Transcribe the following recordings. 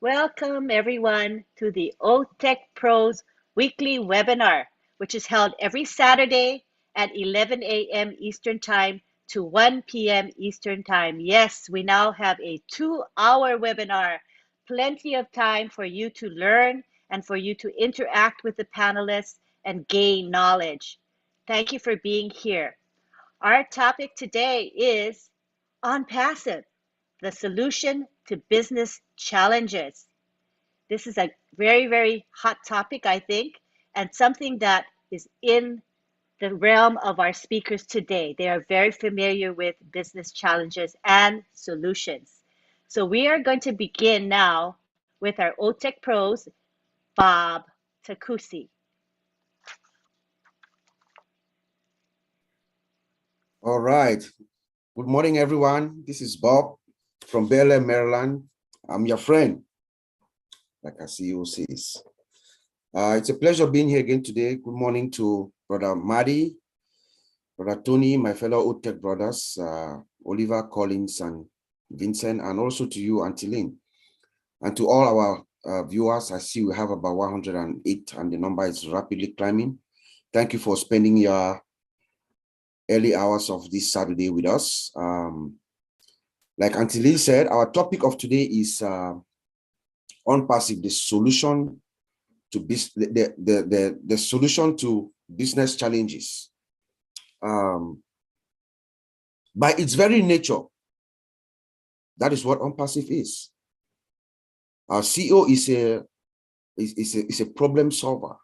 Welcome everyone to the Otech Pros weekly webinar, which is held every Saturday at 11 a.m. Eastern Time to 1 p.m. Eastern Time. Yes, we now have a 2-hour webinar. Plenty of time for you to learn and for you to interact with the panelists and gain knowledge. Thank you for being here. Our topic today is Onpassive, the solution to business challenges. This is a very, very hot topic, I think, and something that is in the realm of our speakers today. They are very familiar with business challenges and solutions. So we are going to begin now with our Otech Pros, Bob Takusi. All right. Good morning, everyone. This is Bob from Bel Air, Maryland. I'm your friend, like our CEO says. It's a pleasure being here again today. Good morning to Brother Maddie, Brother Tony, my fellow Otech brothers, Oliver, Collins, and Vincent, and also to you, Auntie Lynn. And to all our viewers, I see we have about 108, and the number is rapidly climbing. Thank you for spending your early hours of this Saturday with us. Like Auntie Lee said, our topic of today is Onpassive, the solution to the solution to business challenges. By its very nature, that is what Onpassive is. Our CEO is a problem solver,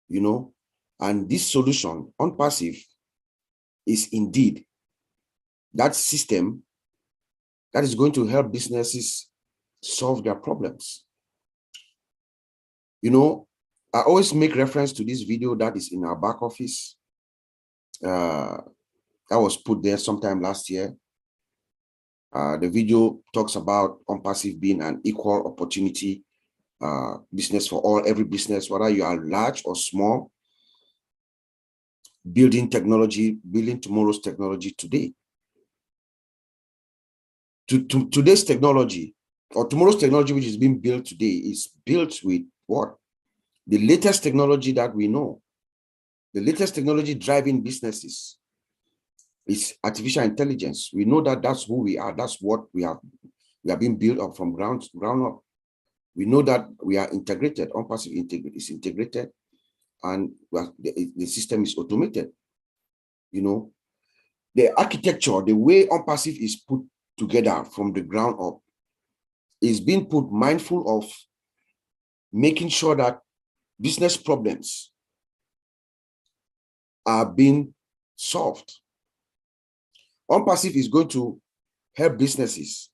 you know, and this solution, Onpassive, is indeed that system that is going to help businesses solve their problems. You know, I always make reference to this video that is in our back office. That was put there sometime last year. The video talks about Onpassive being an equal opportunity business for all, every business, whether you are large or small, building technology, building tomorrow's technology today. Today's technology, or tomorrow's technology which is being built today, is built with what? The latest technology that we know. The latest technology driving businesses is artificial intelligence. We know that that's who we are. That's what we are. We are being built up from ground up. We know that we are integrated. Onpassive is integrated, and the system is automated. You know, the architecture, the way Onpassive is put together from the ground up is being put mindful of making sure that business problems are being solved. Onpassive is going to help businesses.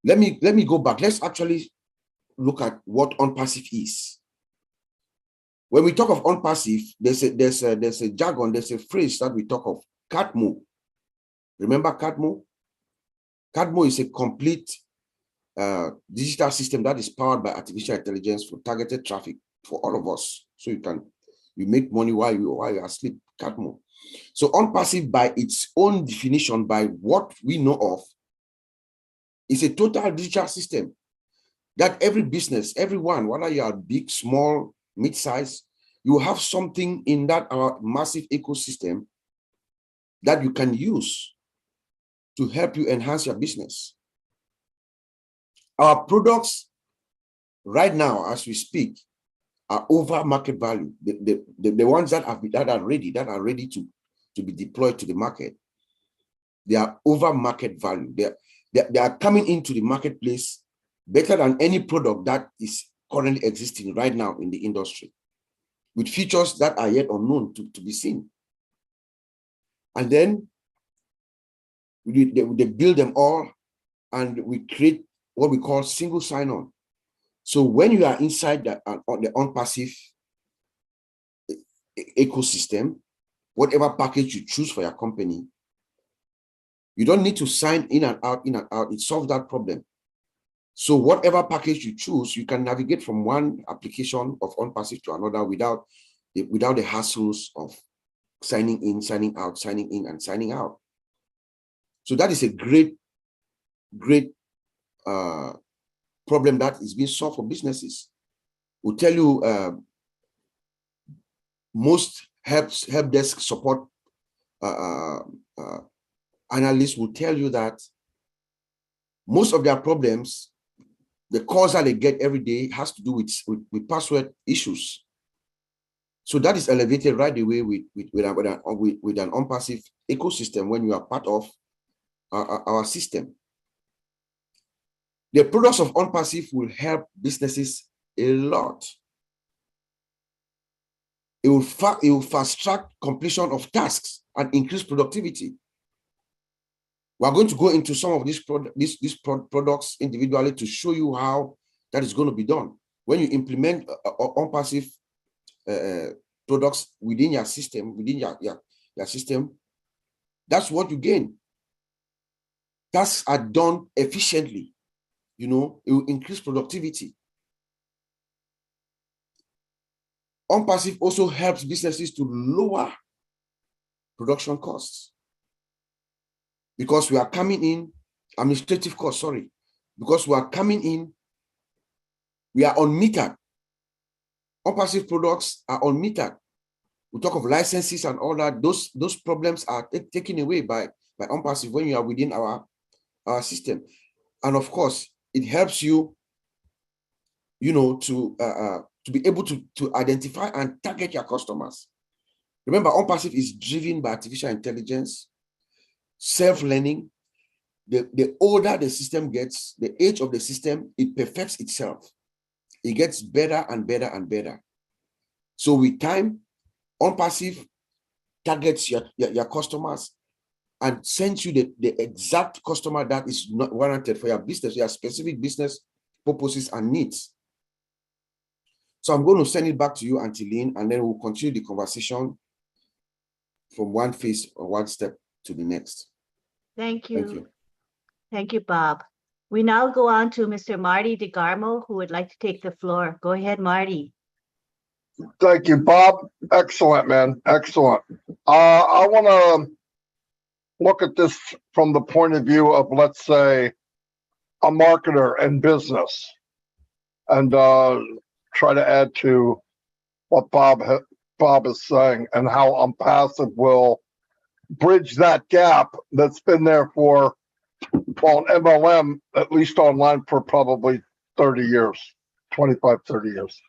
Let me go back. Let's actually look at what Onpassive is. When we talk of Onpassive, there's a jargon, there's a phrase that we talk of, CATMO. Remember CATMO? CATMO is a complete digital system that is powered by artificial intelligence for targeted traffic for all of us. So you make money while you are asleep. CATMO. So Onpassive, by its own definition, by what we know of, is a total digital system that every business, everyone, whether you are big, small, mid-size, you have something in that massive ecosystem that you can use to help you enhance your business. Our products right now, as we speak, are over market value. The ones that are ready to be deployed to the market, they are over market value. They are coming into the marketplace better than any product that is currently existing right now in the industry, with features that are yet unknown to be seen. And then they build them all, and we create what we call single sign-on. So when you are inside the Onpassive ecosystem, whatever package you choose for your company, you don't need to sign in and out. It solves that problem. So whatever package you choose, you can navigate from one application of Onpassive to another without the hassles of signing in, signing out, signing in, and signing out. So that is a great problem that is being solved for businesses. We'll tell you most help desk support analysts will tell you that most of their problems, the calls that they get every day has to do with password issues. So that is elevated right away with an Onpassive ecosystem when you are part of our system. The products of Onpassive will help businesses a lot. It will fast track completion of tasks and increase productivity. We're going to go into some of these products individually to show you how that is going to be done. When you implement Onpassive products within your system, that's what you gain. Tasks are done efficiently. You know, it will increase productivity. Onpassive also helps businesses to lower production costs because we are coming in, administrative costs, sorry, because we are coming in, we are unmetered. Onpassive products are unmetered. We talk of licenses and all that. Those problems are taken away by Onpassive when you are within our system. And of course, it helps you, you know, to be able to identify and target your customers. Remember, Onpassive is driven by artificial intelligence, self-learning. The older the system gets, the age of the system, it perfects itself. It gets better and better and better. So with time, Onpassive targets your customers and sends you the exact customer that is not warranted for your business, your specific business purposes and needs. So I'm going to send it back to you, Auntie Lynn, and then we'll continue the conversation from one phase or one step to the next. Thank you. Thank you. Thank you, Bob. We now go on to Mr. Marty DeGarmo, who would like to take the floor. Go ahead, Marty. Thank you, Bob. Excellent, man. Excellent. I want to look at this from the point of view of, let's say, a marketer and business, and try to add to what Bob is saying and how Onpassive will bridge that gap that's been there for, well, an MLM, at least online, for probably 30 years, 25, 30 years.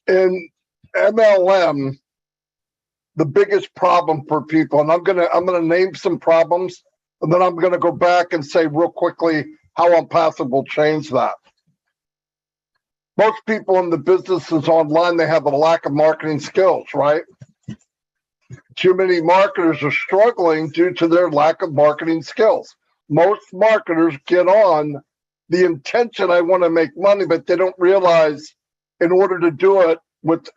In MLM, the biggest problem for people, and I'm gonna name some problems, and then I'm gonna go back and say real quickly how Onpassive will change that. Most people in the businesses online, they have a lack of marketing skills, right? Too many marketers are struggling due to their lack of marketing skills. Most marketers get on the intention, I want to make money, but they don't realize in order to do it with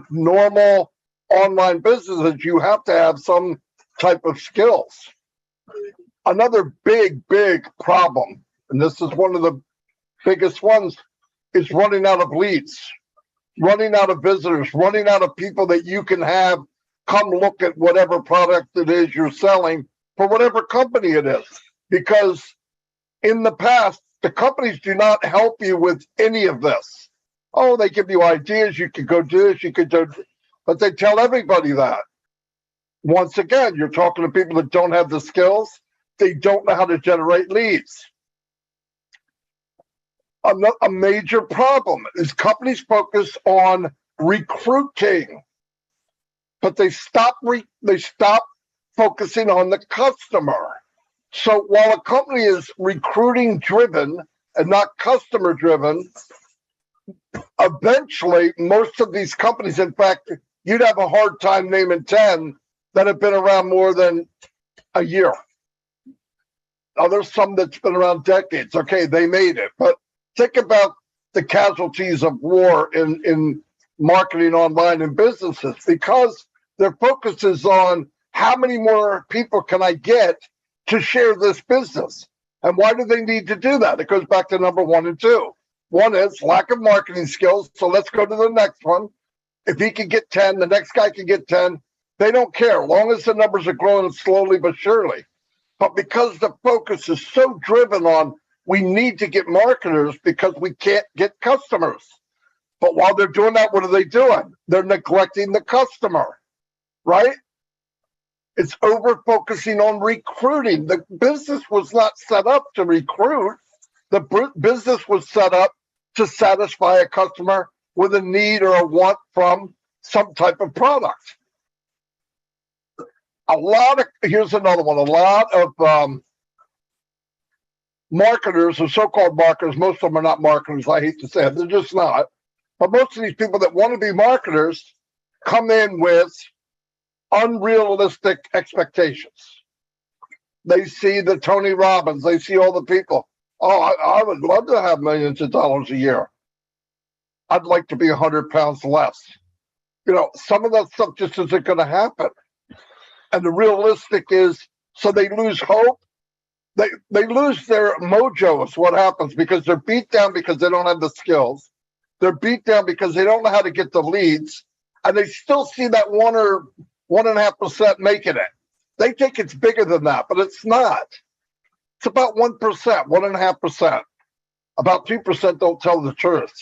normal online businesses, you have to have some type of skills. Another big problem, and this is one of the biggest ones, is running out of leads, running out of visitors, running out of people that you can have come look at whatever product it is you're selling for whatever company it is. Because in the past, the companies do not help you with any of this. Oh, they give you ideas, you could go do this, you could do, but they tell everybody that. Once again, you're talking to people that don't have the skills, they don't know how to generate leads. A major problem is companies focus on recruiting, but they stop focusing on the customer. So while a company is recruiting driven and not customer driven, eventually most of these companies, in fact, you'd have a hard time naming 10 that have been around more than a year. Now there's some that's been around decades. Okay, they made it, but think about the casualties of war in marketing online and businesses, because their focus is on how many more people can I get to share this business. And why do they need to do that? It goes back to number 1 and 2. One is lack of marketing skills. So let's go to the next one. If he can get 10, the next guy can get 10. They don't care, as long as the numbers are growing slowly but surely. But because the focus is so driven on we need to get marketers because we can't get customers. But while they're doing that, what are they doing? They're neglecting the customer, right? It's over focusing on recruiting. The business was not set up to recruit. The business was set up to satisfy a customer with a need or a want from some type of product. Here's another one. A lot of marketers or so-called marketers, most of them are not marketers, I hate to say it, they're just not. But most of these people that want to be marketers come in with unrealistic expectations. They see the Tony Robbins, they see all the people. Oh, I would love to have millions of dollars a year. I'd like to be 100 pounds less. You know, some of that stuff just isn't going to happen. And the realistic is, so they lose hope. They lose their mojo is what happens, because they're beat down because they don't have the skills. They're beat down because they don't know how to get the leads. And they still see that 1 or 1.5% making it. They think it's bigger than that, but it's not. It's about 1%, 1.5%. About 2% don't tell the truth.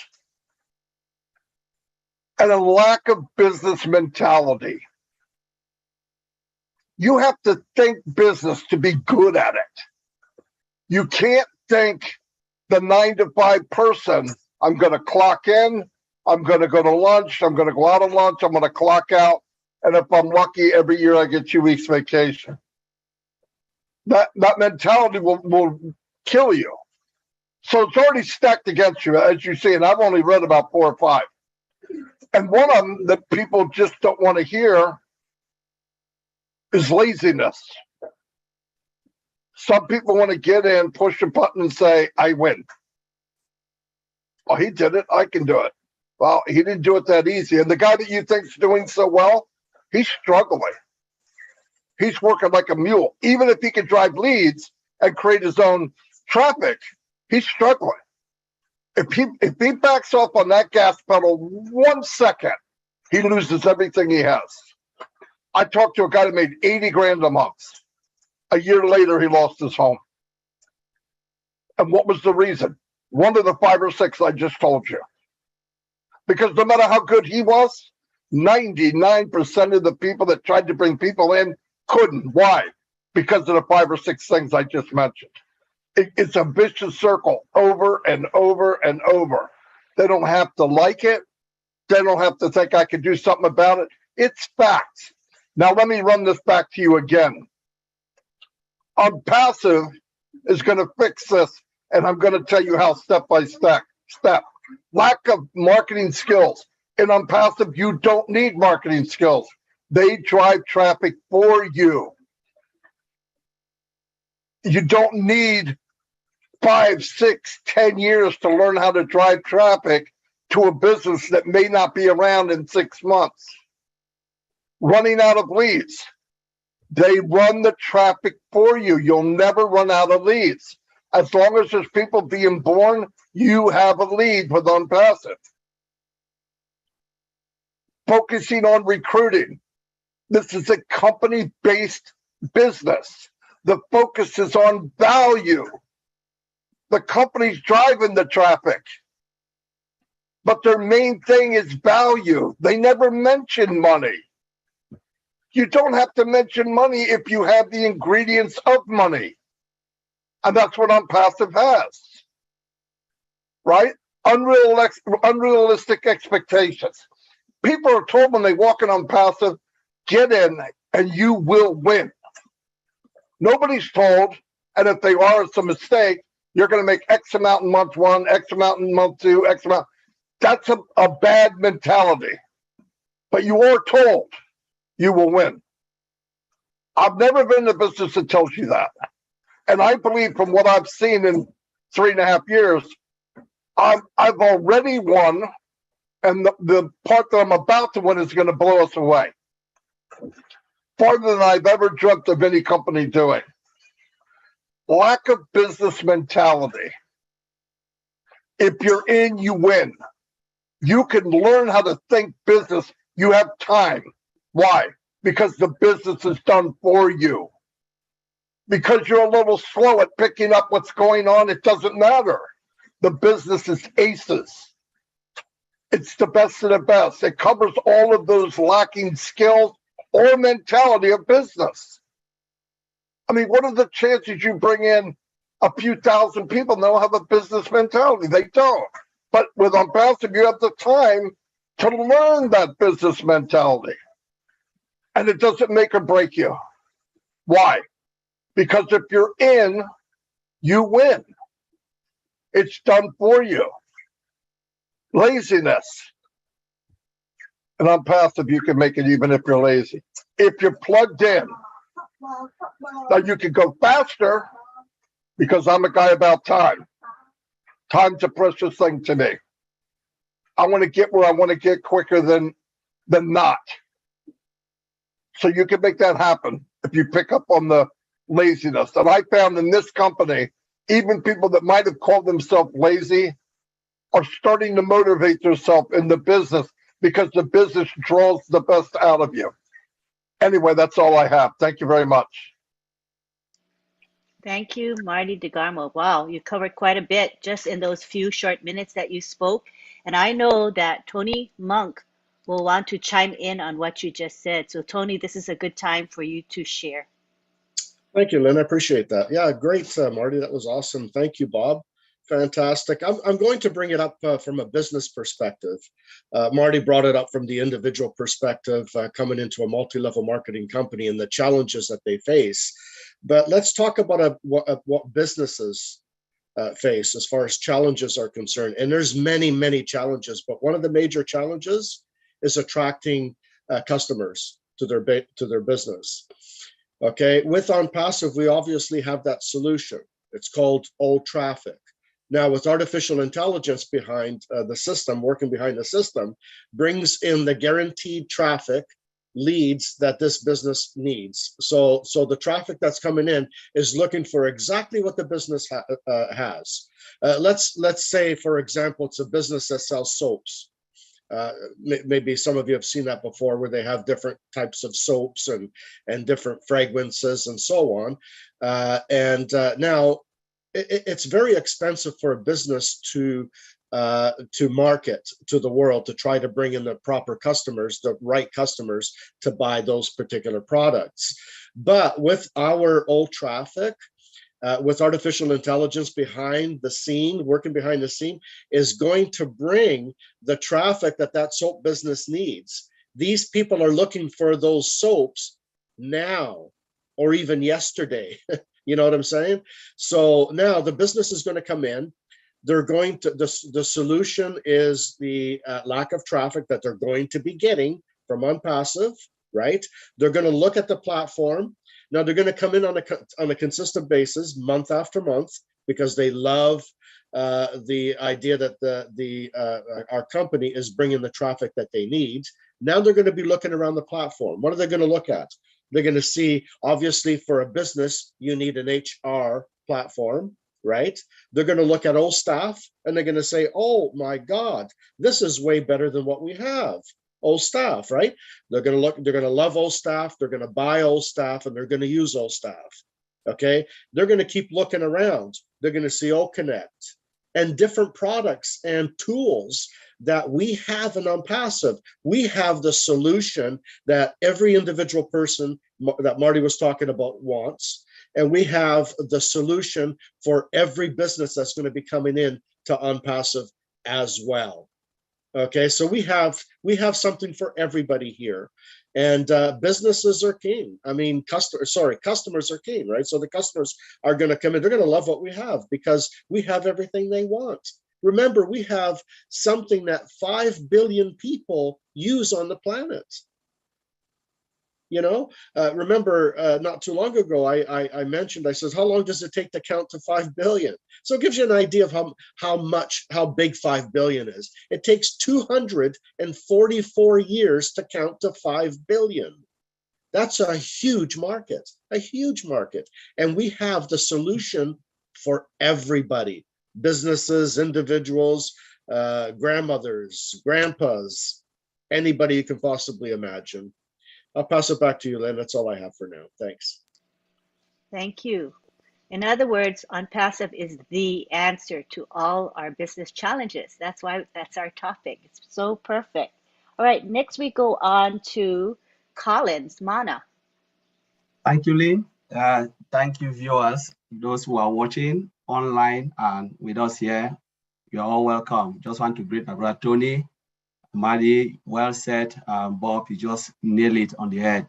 And a lack of business mentality. You have to think business to be good at it. You can't think the 9-to-5 person, I'm going to clock in, I'm going to go to lunch, I'm going to go out on lunch, I'm going to clock out, and if I'm lucky, every year I get 2 weeks vacation. That mentality will kill you. So it's already stacked against you, as you see, and I've only read about 4 or 5. And one of them that people just don't want to hear is laziness. Some people want to get in, push a button, and say, I win. Well, he did it. I can do it. Well, he didn't do it that easy. And the guy that you think's doing so well, he's struggling. He's working like a mule. Even if he can drive leads and create his own traffic, he's struggling. If he backs off on that gas pedal 1 second, he loses everything he has. I talked to a guy that made 80 grand a month. A year later, he lost his home. And what was the reason? One of the 5 or 6 I just told you. Because no matter how good he was, 99% of the people that tried to bring people in couldn't. Why? Because of the 5 or 6 things I just mentioned. It's a vicious circle over and over and over. They don't have to like it. They don't have to think I can do something about it. It's facts. Now, let me run this back to you again. Onpassive is going to fix this, and I'm going to tell you how step by step. Lack of marketing skills. In Onpassive, you don't need marketing skills. They drive traffic for you. You don't need 5, 6, 10 years to learn how to drive traffic to a business that may not be around in 6 months. Running out of leads. They run the traffic for you. You'll never run out of leads. As long as there's people being born, you have a lead with Onpassive. Focusing on recruiting. This is a company-based business. The focus is on value. The company's driving the traffic. But their main thing is value. They never mention money. You don't have to mention money if you have the ingredients of money. And that's what Onpassive has. Right? Unrealistic expectations. People are told when they walk in Onpassive, get in and you will win. Nobody's told, and if they are, it's a mistake, you're going to make X amount in month 1, X amount in month 2, X amount. That's a bad mentality. But you are told you will win. I've never been in a business that tells you that. And I believe from what I've seen in 3.5 years, I've already won, and the part that I'm about to win is going to blow us away. Farther than I've ever dreamt of any company doing. Lack of business mentality. If you're in, you win. You can learn how to think business. You have time. Why? Because the business is done for you. because you're a little slow at picking up what's going on. It doesn't matter. The business is aces. It's the best of the best. It covers all of those lacking skills or mentality of business. I mean, what are the chances you bring in a few thousand people and they'll have a business mentality? They don't. But with Onpassive, you have the time to learn that business mentality. And it doesn't make or break you. Why? Because if you're in, you win. It's done for you. Laziness. And Onpassive, you can make it even if you're lazy. If you're plugged in, now you can go faster because I'm a guy about time. Time's a precious thing to me. I want to get where I want to get quicker than not. So you can make that happen if you pick up on the laziness. And I found in this company, even people that might have called themselves lazy are starting to motivate themselves in the business because the business draws the best out of you. Anyway, that's all I have. Thank you very much. Thank you, Marty DeGarmo. Wow, you covered quite a bit just in those few short minutes that you spoke. And I know that Tony Monk will want to chime in on what you just said. So Tony, this is a good time for you to share. Thank you, Lynn. I appreciate that. Yeah, great, Marty. That was awesome. Thank you, Bob. Fantastic. I'm going to bring it up from a business perspective. Marty brought it up from the individual perspective, coming into a multi-level marketing company and the challenges that they face. But let's talk about what businesses face as far as challenges are concerned. And there's many, many challenges, but one of the major challenges is attracting customers to their business. Okay, with Onpassive, we obviously have that solution. It's called old traffic. Now, with artificial intelligence behind the system, working behind the system, brings in the guaranteed traffic leads that this business needs. So the traffic that's coming in is looking for exactly what the business has. Let's say, for example, it's a business that sells soaps. Maybe some of you have seen that before, where they have different types of soaps and different fragrances and so on. Now it's very expensive for a business to market to the world, to try to bring in the proper customers, the right customers to buy those particular products. But with our old traffic, with artificial intelligence behind the scene, working behind the scene, is going to bring the traffic that soap business needs. These people are looking for those soaps now or even yesterday. You know what I'm saying? So now the business is going to come in. They're going to, the solution is the lack of traffic that they're going to be getting from Onpassive, right? They're going to look at the platform. Now they're going to come in on a consistent basis, month after month, because they love the idea that our company is bringing the traffic that they need. Now they're going to be looking around the platform. What are they going to look at? They're going to see, obviously, for a business, you need an HR platform, right? They're going to look at old staff and they're going to say, oh my God, this is way better than what we have. Old staff, right? They're going to love old staff. They're going to buy old staff and they're going to use old staff. Okay. They're going to keep looking around. They're going to see Connect and different products and tools that we have in Onpassive. We have the solution that every individual person that Marty was talking about wants. And we have the solution for every business that's going to be coming in to Onpassive as well. Okay, so we have something for everybody here, and businesses are king. I mean, customers are king, right? So the customers are going to come in. They're going to love what we have because we have everything they want. Remember, we have something that 5 billion people use on the planet. You know, remember not too long ago, I mentioned, I says, how long does it take to count to 5 billion? So it gives you an idea of how big 5 billion is. It takes 244 years to count to 5 billion. That's a huge market, And we have the solution for everybody, businesses, individuals, grandmothers, grandpas, anybody you can possibly imagine. I'll pass it back to you, Lynn. That's all I have for now. Thanks. Thank you. In other words, Onpassive is the answer to all our business challenges. That's why that's our topic. It's so perfect. All right, next we go on to Collins, Mana. Thank you, Lynn. Thank you, viewers, those who are watching online and with us here. You're all welcome. Just want to greet my brother Tony, Maddie, well said. Bob, you just nailed it on the head.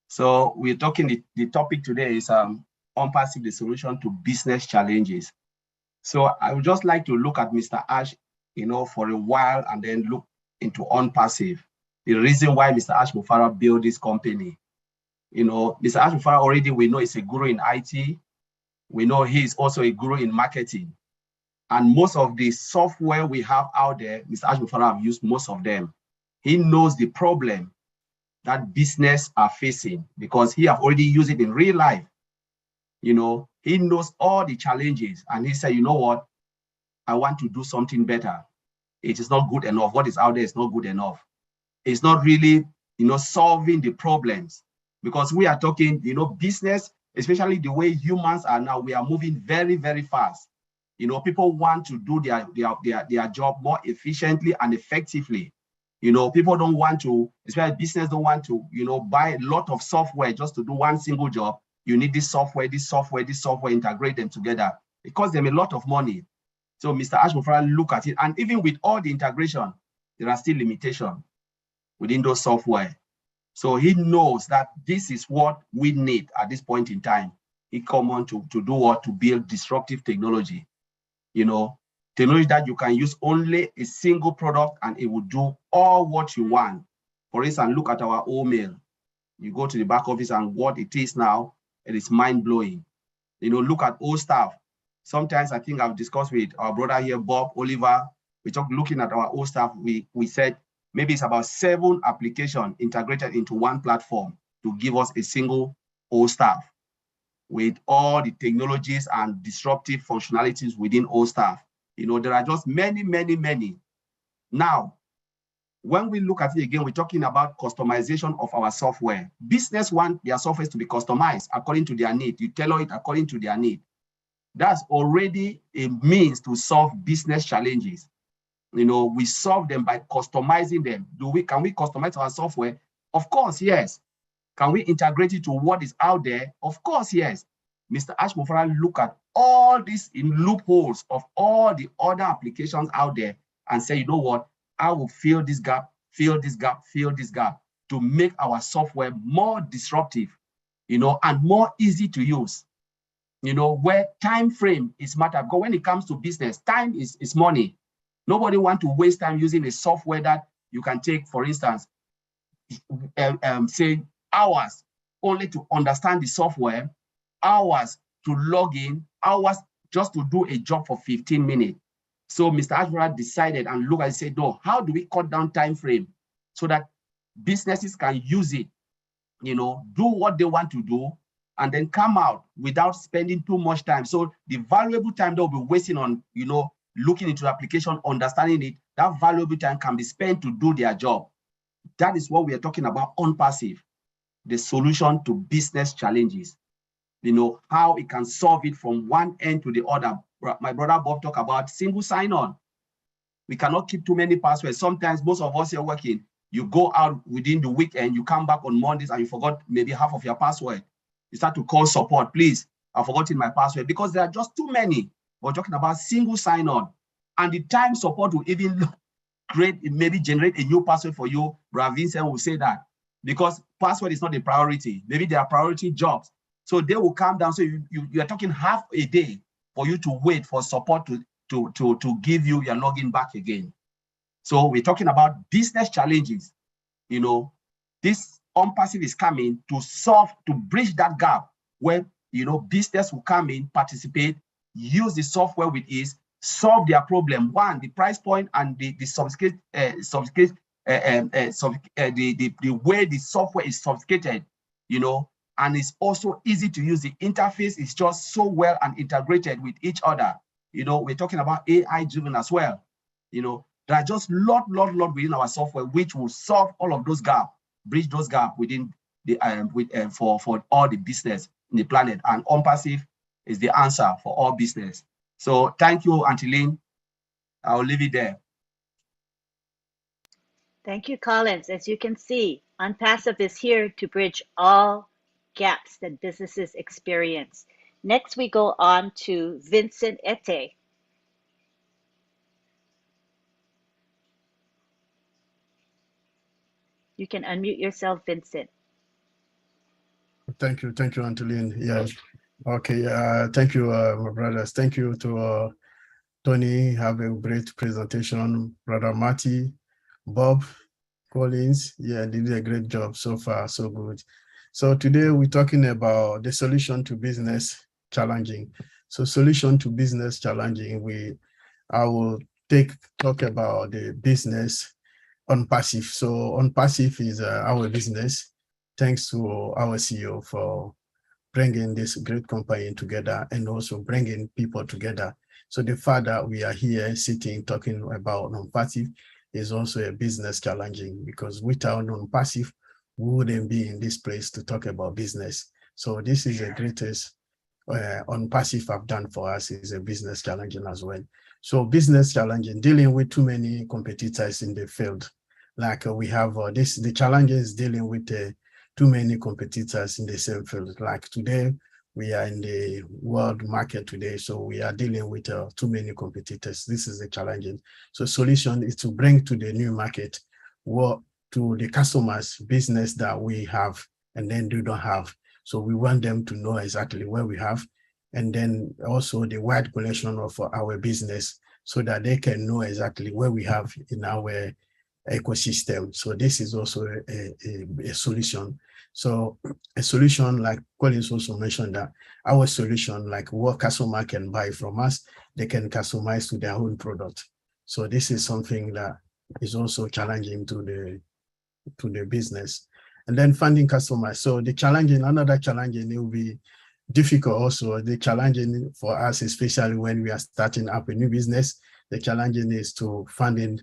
So we're talking, the topic today is Onpassive, the solution to business challenges. So I would just like to look at Mr. Ash, for a while and then look into Onpassive. The reason why Mr. Ash Mufara built this company. Mr. Ash Mufara already, we know, is a guru in IT. We know he is also a guru in marketing. And most of the software we have out there, Mr. Ash Mufara have used most of them. He knows the problem that business are facing because he have already used it in real life. He knows all the challenges and he said, you know what? I want to do something better. It is not good enough. What is out there is not good enough. It's not really, solving the problems because we are talking, business, especially the way humans are now, we are moving very, very fast. People want to do their job more efficiently and effectively. People don't want to, especially business don't want to, buy a lot of software just to do one single job. You need this software, integrate them together. It costs them a lot of money. So Mr. Ash Mufara look at it, and even with all the integration, there are still limitations within those software. So he knows that this is what we need at this point in time. He come on to do what? To build disruptive technology. Technology that you can use only a single product and it will do all what you want. For instance, look at our old mail. You go to the back office and what it is now, it is mind-blowing. Look at old stuff. Sometimes I think I've discussed with our brother here, Bob, Oliver, looking at our old stuff, we said maybe it's about 7 applications integrated into one platform to give us a single old stuff with all the technologies and disruptive functionalities within old stuff. There are just many, many, many. Now, when we look at it again, we're talking about customization of our software. Business want their software to be customized according to their need. You tailor it according to their need. That's already a means to solve business challenges. We solve them by customizing them. Can we customize our software? Of course, yes. Can we integrate it to what is out there? Of course, yes. Mr. Ash Mufara look at all these in loopholes of all the other applications out there and say, you know what? I will fill this gap, fill this gap, fill this gap to make our software more disruptive, and more easy to use. Where time frame is matter. Because when it comes to business, time is money. Nobody wants to waste time using a software that you can take, for instance, say hours only to understand the software, hours to log in, hours just to do a job for 15 minutes. So Mr. Ashbara decided and looked and said, no, how do we cut down time frame so that businesses can use it, do what they want to do, and then come out without spending too much time. So the valuable time they'll be wasting on, looking into the application, understanding it, that valuable time can be spent to do their job. That is what we are talking about Onpassive, the solution to business challenges. How it can solve it from one end to the other. My brother Bob talked about single sign-on. We cannot keep too many passwords. Sometimes most of us are working. You go out within the weekend, you come back on Mondays and you forgot maybe half of your password. You start to call support, please, I've forgotten my password because there are just too many. We're talking about single sign-on. And the time support will even maybe generate a new password for you. Brother Vincent will say that because password is not a priority. Maybe they are priority jobs. So they will come down. So you are talking half a day for you to wait for support to give you your login back again. So we're talking about business challenges. This Onpassive is coming to bridge that gap where, business will come in, participate, use the software with ease, solve their problem. One, the price point and the way the software is sophisticated, and it's also easy to use. The interface is just so well and integrated with each other. We're talking about AI driven as well. There are just lot within our software which will solve all of those gaps, bridge those gaps within the for all the business. in the planet. And Onpassive is the answer for all business. So thank you, Auntie Lynn. I'll leave it there. Thank you, Collins. As you can see, Onpassive is here to bridge all gaps that businesses experience. Next, we go on to Vincent Ete. You can unmute yourself, Vincent. Thank you, Antolin. Yes. Okay. Thank you, my brothers. Thank you to Tony. Have a great presentation, Brother Marty, Bob, Collins. Yeah, they did a great job so far. So good. So today we're talking about the solution to business challenging. So solution to business challenging. I will talk about the business Onpassive. So Onpassive is our business. Thanks to our CEO for bringing this great company together and also bringing people together. So the fact that we are here sitting talking about Onpassive is also a business challenging, because without Onpassive, we wouldn't be in this place to talk about business. So this is the greatest Onpassive have done for us, is a business challenging as well. So business challenging, dealing with too many competitors in the field. Like we have the challenges dealing with too many competitors in the same field. Like today, we are in the world market today, so we are dealing with too many competitors. This is the challenging. So solution is to bring to the new market what to the customers business that we have and then they don't have. So we want them to know exactly where we have, and then also the wide collection of our business so that they can know exactly where we have in our ecosystem. So this is also a solution. So a solution, like Collins also mentioned, that our solution, like what customer can buy from us, they can customize to their own product. So this is something that is also challenging to the business. And then finding customers. So the challenging, another challenging, it will be difficult also. The challenging for us, especially when we are starting up a new business, the challenging is to finding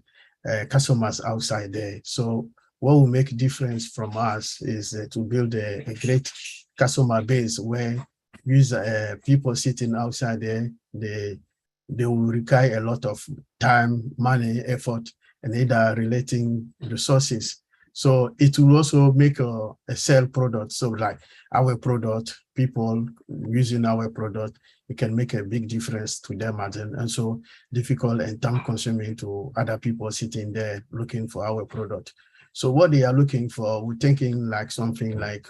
customers outside there. So what will make a difference from us is to build a great customer base where people sitting outside there, they will require a lot of time, money, effort, and either relating resources. So it will also make a sell product. So like our product, people using our product, it can make a big difference to them, and so difficult and time consuming to other people sitting there looking for our product. So what they are looking for, we're thinking like something like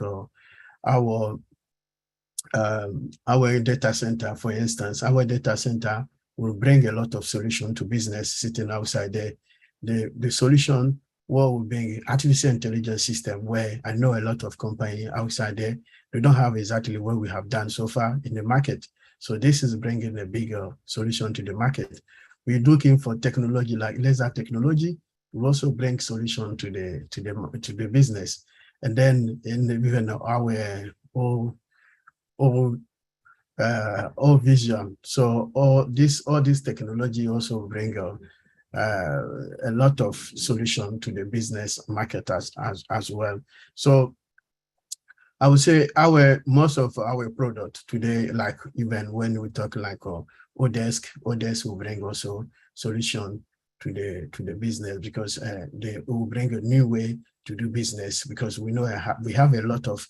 our data center, for instance. Our data center will bring a lot of solution to business sitting outside there. The solution will bring artificial intelligence system, where I know a lot of companies outside there, they don't have exactly what we have done so far in the market. So this is bringing a bigger solution to the market. We're looking for technology like laser technology. We also bring solution to the business, and then even our all vision. So all this technology also bring a lot of solution to the business market as well. So I would say most of our product today, like even when we talk like Otech will bring also solution to the business, because they will bring a new way to do business, because we know we have a lot of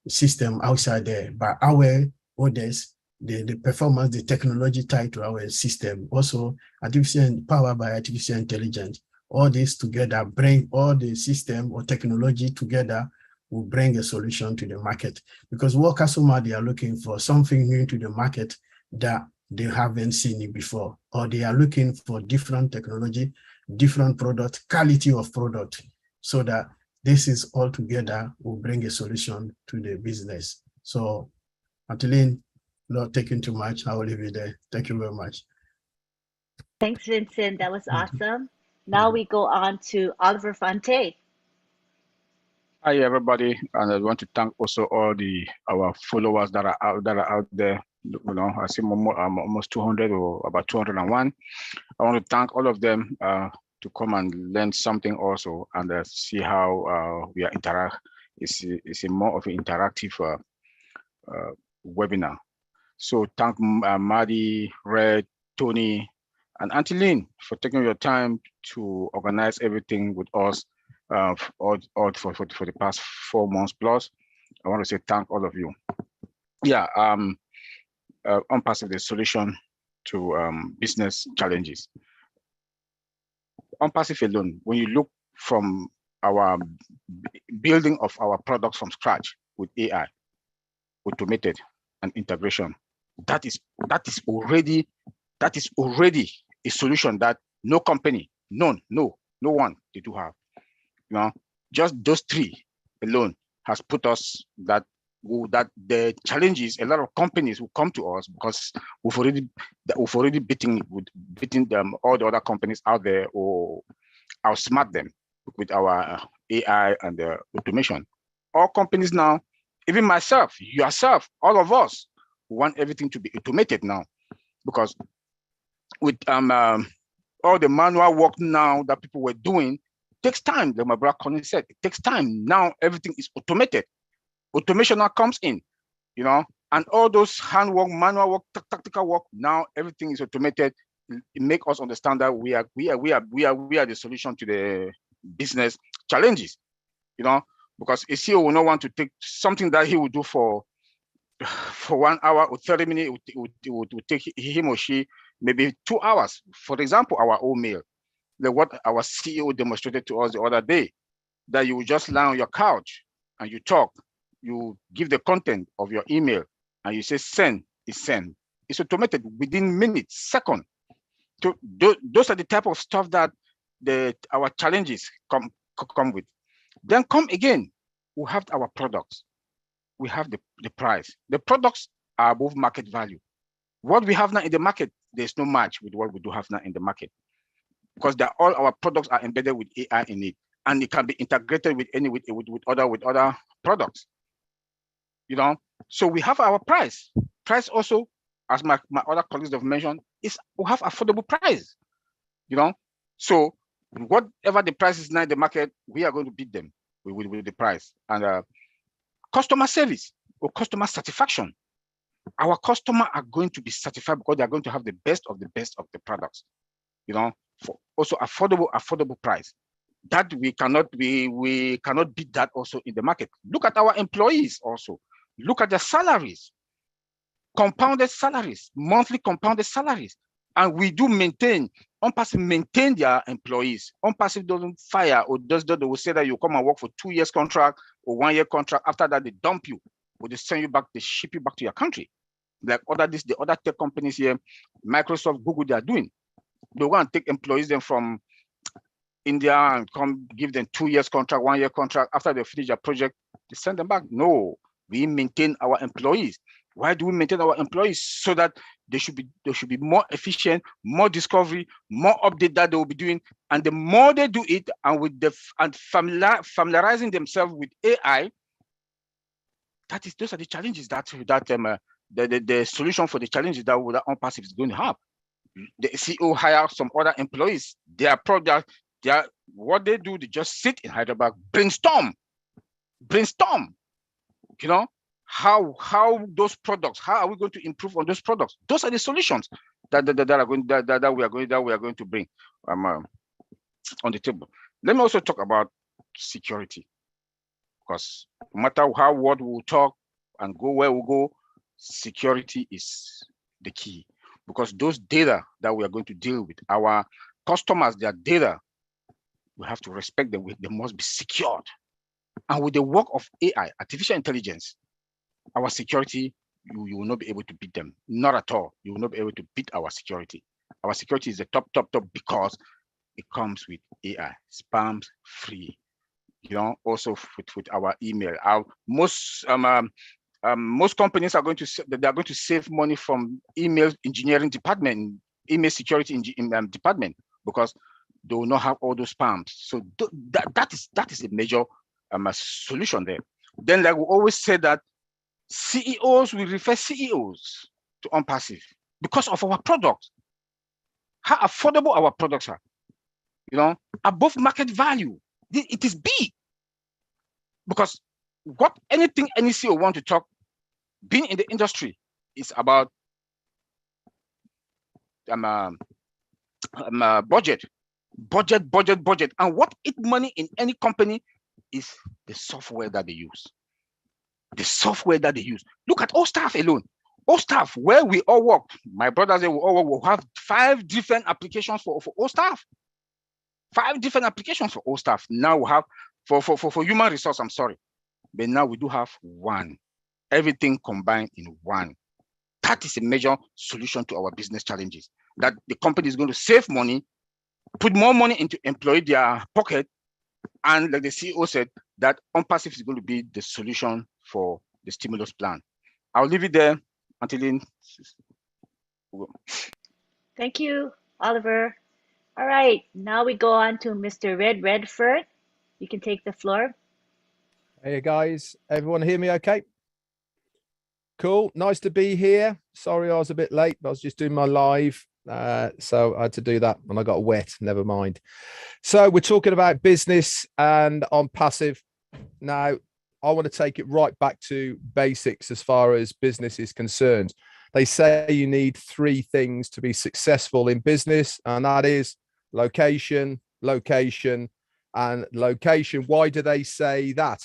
system outside there, but our Otech, the performance, the technology tied to our system, also powered by artificial intelligence, all this together bring all the system or technology together will bring a solution to the market. Because what customer they are looking for, something new to the market that they haven't seen it before, or they are looking for different technology, different product, quality of product, so that this is all together will bring a solution to the business. So, Anteline, not taking too much, I will leave it there. Thank you very much. Thanks, Vincent. That was awesome. Now we go on to Oliver Fonte. Hi, everybody, and I want to thank also all our followers that are out there. You know, I see almost 200 or about 201. I want to thank all of them to come and learn something also, and see how we are interact. It's a more of an interactive webinar. So thank Marty, Red, Tony, and Auntie Lynn for taking your time to organize everything with us for the past 4 months plus. I want to say thank all of you. Yeah, Onpassive, the solution to business challenges. Onpassive alone, when you look from our building of our products from scratch with AI, automated and integration, that is already a solution that no company, no one they do have. You know, just those three alone has put us that the challenges. A lot of companies will come to us because we've already beaten them, all the other companies out there, or outsmart them with our AI and automation. All companies now, even myself, yourself, all of us want everything to be automated now, because with all the manual work now that people were doing takes time. Like my brother Colin said, it takes time. Now everything is automated. Automation now comes in, you know, and all those handwork, manual work, tactical work, now everything is automated. It makes us understand that we are the solution to the business challenges, you know, because a CEO will not want to take something that he would do for 1 hour or 30 minutes. It would take him or she maybe 2 hours. For example, our own mail, what our CEO demonstrated to us the other day, that you will just lie on your couch and you talk, you give the content of your email and you say send, it's sent. It's automated within minutes, seconds. So those are the type of stuff that our challenges come with. Then come again, we have our products. We have the price. The products are above market value. What we have now in the market, there's no match with what we do have now in the market, because all our products are embedded with AI in it, and it can be integrated with other products. You know, so we have our price. Price also, as my other colleagues have mentioned, is we have affordable price. You know, so whatever the price is now in the market, we are going to beat them with the price. And customer service or customer satisfaction, our customers are going to be satisfied because they are going to have the best of the products. You know, for also affordable price. That we cannot beat that also in the market. Look at our employees also. Look at their salaries, compounded salaries, monthly compounded salaries. And we do maintain, Onpassive maintain their employees. Onpassive doesn't fire or they will say that you come and work for 2 years contract or 1 year contract. After that, they dump you or they send you back, they ship you back to your country. Like the other tech companies here, Microsoft, Google, they are doing. They want to take employees then from India and come give them 2 years contract, 1 year contract. After they finish their project, they send them back. No, we maintain our employees. Why do we maintain our employees? So that they should be more efficient, more discovery, more update that they will be doing. And the more they do it, and familiarizing themselves with AI, those are the challenges that the solution for the challenges that Onpassive is going to have. The CEO hire some other employees. Their product, what they do, they just sit in Hyderabad, brainstorm. You know, how those products, how are we going to improve on those products? Those are the solutions that we are going to bring on the table. Let me also talk about security, because no matter what we will talk and go where we go, security is the key. Because those data that we are going to deal with, our customers, their data, we have to respect them. They must be secured. And with the work of AI, artificial intelligence, our security, you will not be able to beat them. Not at all. You will not be able to beat our security. Our security is the top because it comes with AI, spams free. You know, also with our email. Most companies are going to save money from email engineering department, email security department, because they will not have all those spams. So that is a major solution there. Then, like we always say, that CEOs will refer CEOs to Onpassive because of our products, how affordable our products are. You know, above market value. It is big, because anything any CEO want to talk, being in the industry is about budget. And what eat money in any company is the software that they use. Look at all staff alone. All staff, where we all work, my brothers, they will have 5 different applications for all staff. 5 different applications for all staff. Now we have for human resource, I'm sorry. But now we do have one. Everything combined in one. That is a major solution to our business challenges. That the company is going to save money, put more money into employee their pocket, and like the CEO said, that Onpassive is going to be the solution for the stimulus plan. I'll leave it there until then. Thank you, Oliver. All right, now we go on to Mr. Redford. You can take the floor. Hey guys, everyone hear me okay? Cool, nice to be here. Sorry I was a bit late, but I was just doing my live. So I had to do that and I got wet, never mind. So we're talking about business and Onpassive. Now, I want to take it right back to basics as far as business is concerned. They say you need 3 things to be successful in business, and that is location, location, and location. Why do they say that?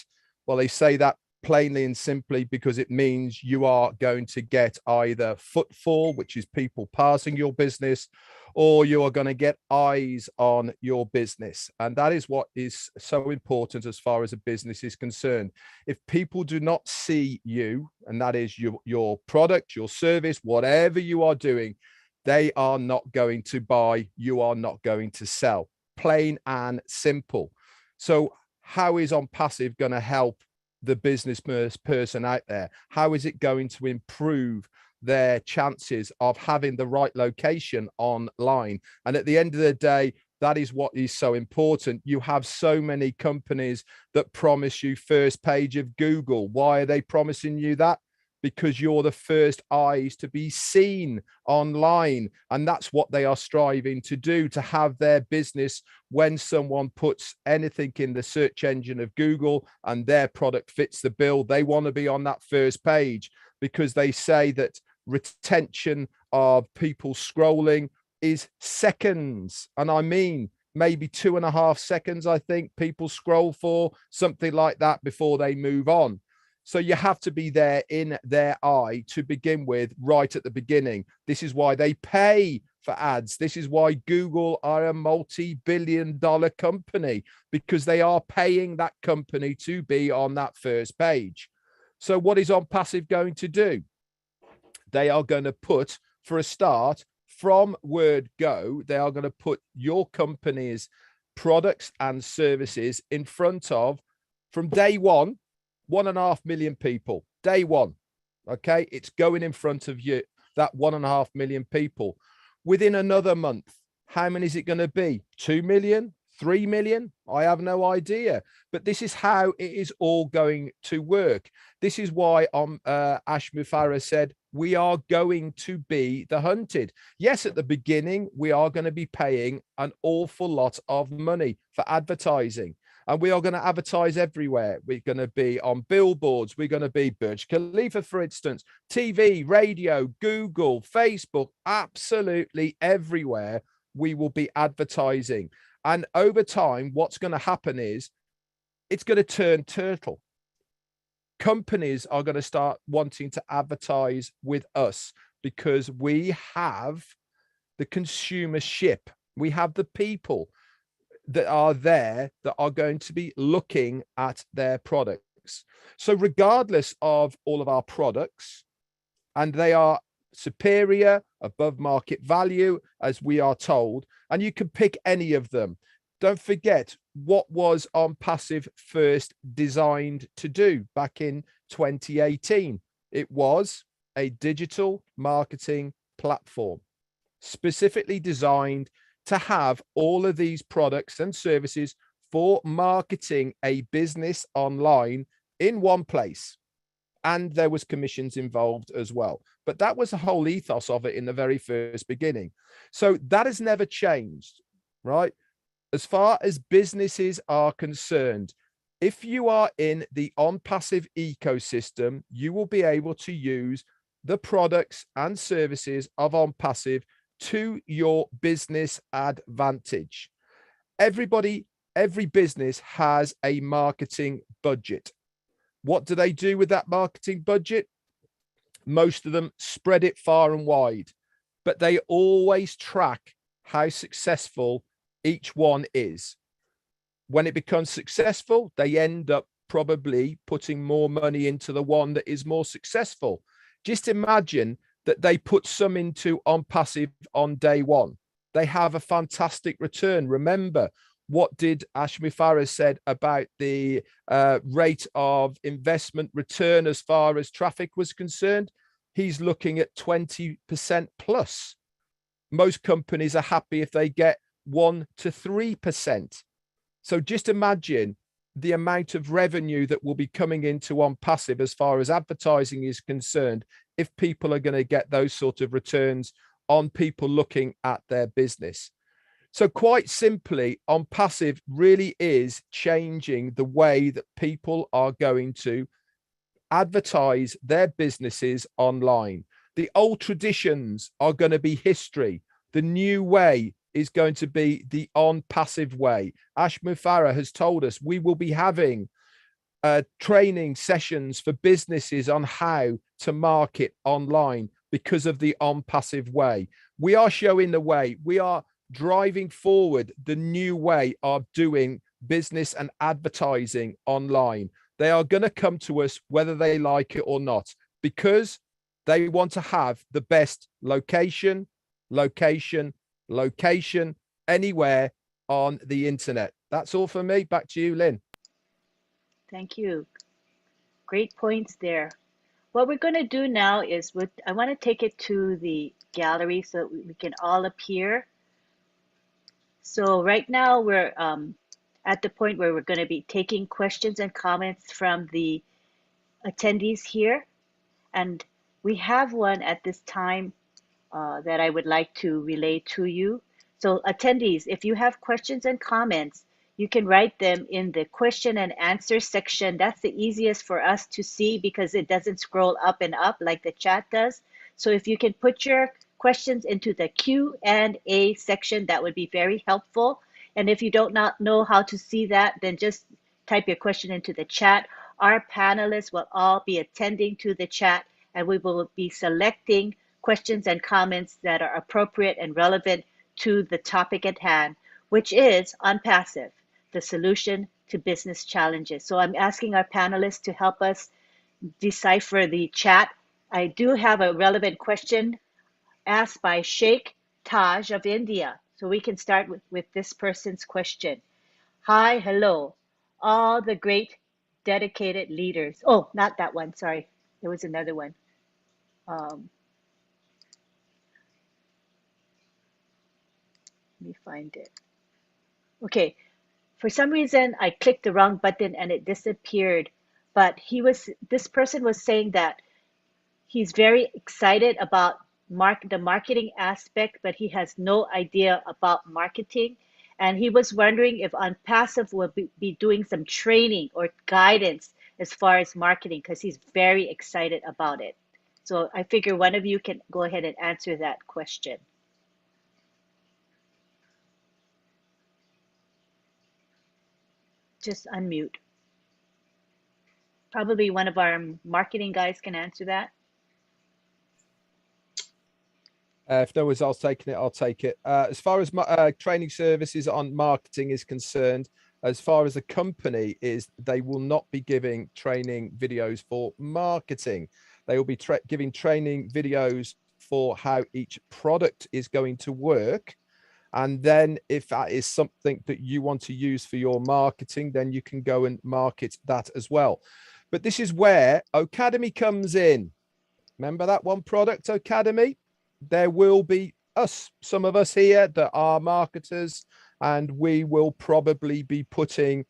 Well, they say that plainly and simply because it means you are going to get either footfall, which is people passing your business, or you are going to get eyes on your business. And that is what is so important as far as a business is concerned. If people do not see you, and that is your product, your service, whatever you are doing, they are not going to buy, you are not going to sell. Plain and simple. So how is Onpassive going to help the business person out there? How is it going to improve their chances of having the right location online? And at the end of the day, that is what is so important. You have so many companies that promise you first page of Google. Why are they promising you that? Because you're the first eyes to be seen online. And that's what they are striving to do, to have their business, when someone puts anything in the search engine of Google and their product fits the bill, they want to be on that first page, because they say that retention of people scrolling is seconds. And I mean, maybe 2.5 seconds, I think people scroll for, something like that, before they move on. So you have to be there in their eye to begin with, right at the beginning. This is why they pay for ads. This is why Google are a multi-billion-dollar company, because they are paying that company to be on that first page. So what is Onpassive going to do? They are going to put, for a start, from word go, they are going to put your company's products and services in front of, from day one, 1.5 million people, day one. Okay, it's going in front of you, that 1.5 million people. Within another month, how many is it going to be? 2 million, 3 million? I have no idea. But this is how it is all going to work. This is why Ash Mufareh said, we are going to be the hunted. Yes, at the beginning, we are going to be paying an awful lot of money for advertising. And we are going to advertise everywhere. We're going to be on billboards. We're going to be Burj Khalifa, for instance, TV, radio, Google, Facebook, absolutely everywhere we will be advertising. And over time, what's going to happen is it's going to turn turtle. Companies are going to start wanting to advertise with us because we have the consumership. We have the people that are there that are going to be looking at their products. So regardless of all of our products, and they are superior, above market value, as we are told, and you can pick any of them. Don't forget, what was Onpassive first designed to do back in 2018? It was a digital marketing platform, specifically designed to have all of these products and services for marketing a business online in one place. And there was commissions involved as well. But that was the whole ethos of it in the very first beginning. So that has never changed, right? As far as businesses are concerned, If you are in the Onpassive ecosystem, you will be able to use the products and services of Onpassive to your business advantage. Every business has a marketing budget. What do they do with that marketing budget? Most of them spread it far and wide, but they always track how successful each one is. When it becomes successful, they end up probably putting more money into the one that is more successful. Just imagine that they put some into Onpassive on day one. They have a fantastic return. Remember, what did Ashmi Farah said about the rate of investment return as far as traffic was concerned? He's looking at 20% plus. Most companies are happy if they get 1 to 3%. So just imagine the amount of revenue that will be coming into Onpassive as far as advertising is concerned, if people are going to get those sort of returns on people looking at their business. So quite simply, Onpassive really is changing the way that people are going to advertise their businesses online. The old traditions are going to be history. The new way is going to be the Onpassive way. Ashmi Farah has told us we will be having training sessions for businesses on how to market online because of the Onpassive way. We are showing the way. We are driving forward the new way of doing business and advertising online. They are going to come to us whether they like it or not, because they want to have the best location, anywhere on the internet. That's all for me. Back to you, Lynn. Thank you. Great points there. What we're going to do now is I want to take it to the gallery so we can all appear. So right now we're at the point where we're going to be taking questions and comments from the attendees here. And we have one at this time that I would like to relay to you. So attendees, if you have questions and comments, you can write them in the question and answer section. That's the easiest for us to see because it doesn't scroll up and up like the chat does. So if you can put your questions into the Q&A section, that would be very helpful. And if you don't not know how to see that, then just type your question into the chat. Our panelists will all be attending to the chat, and we will be selecting questions and comments that are appropriate and relevant to the topic at hand, which is Onpassive, the solution to business challenges. So I'm asking our panelists to help us decipher the chat. I do have a relevant question asked by Sheikh Taj of India. So we can start with this person's question. Hi, hello, all the great dedicated leaders. Oh, not that one, sorry. There was another one. Let me find it. Okay, for some reason I clicked the wrong button and it disappeared. But this person was saying that he's very excited about the marketing aspect, but he has no idea about marketing. And he was wondering if Onpassive will be doing some training or guidance as far as marketing, because he's very excited about it. So I figure one of you can go ahead and answer that question. Just unmute. Probably one of our marketing guys can answer that. If no one's else taking it, I'll take it. As far as training services on marketing is concerned, as far as the company is, they will not be giving training videos for marketing. They will be giving training videos for how each product is going to work. And then if that is something that you want to use for your marketing, then you can go and market that as well. But this is where Academy comes in. Remember that one product, Academy? There will be some of us here that are marketers, and we will probably be putting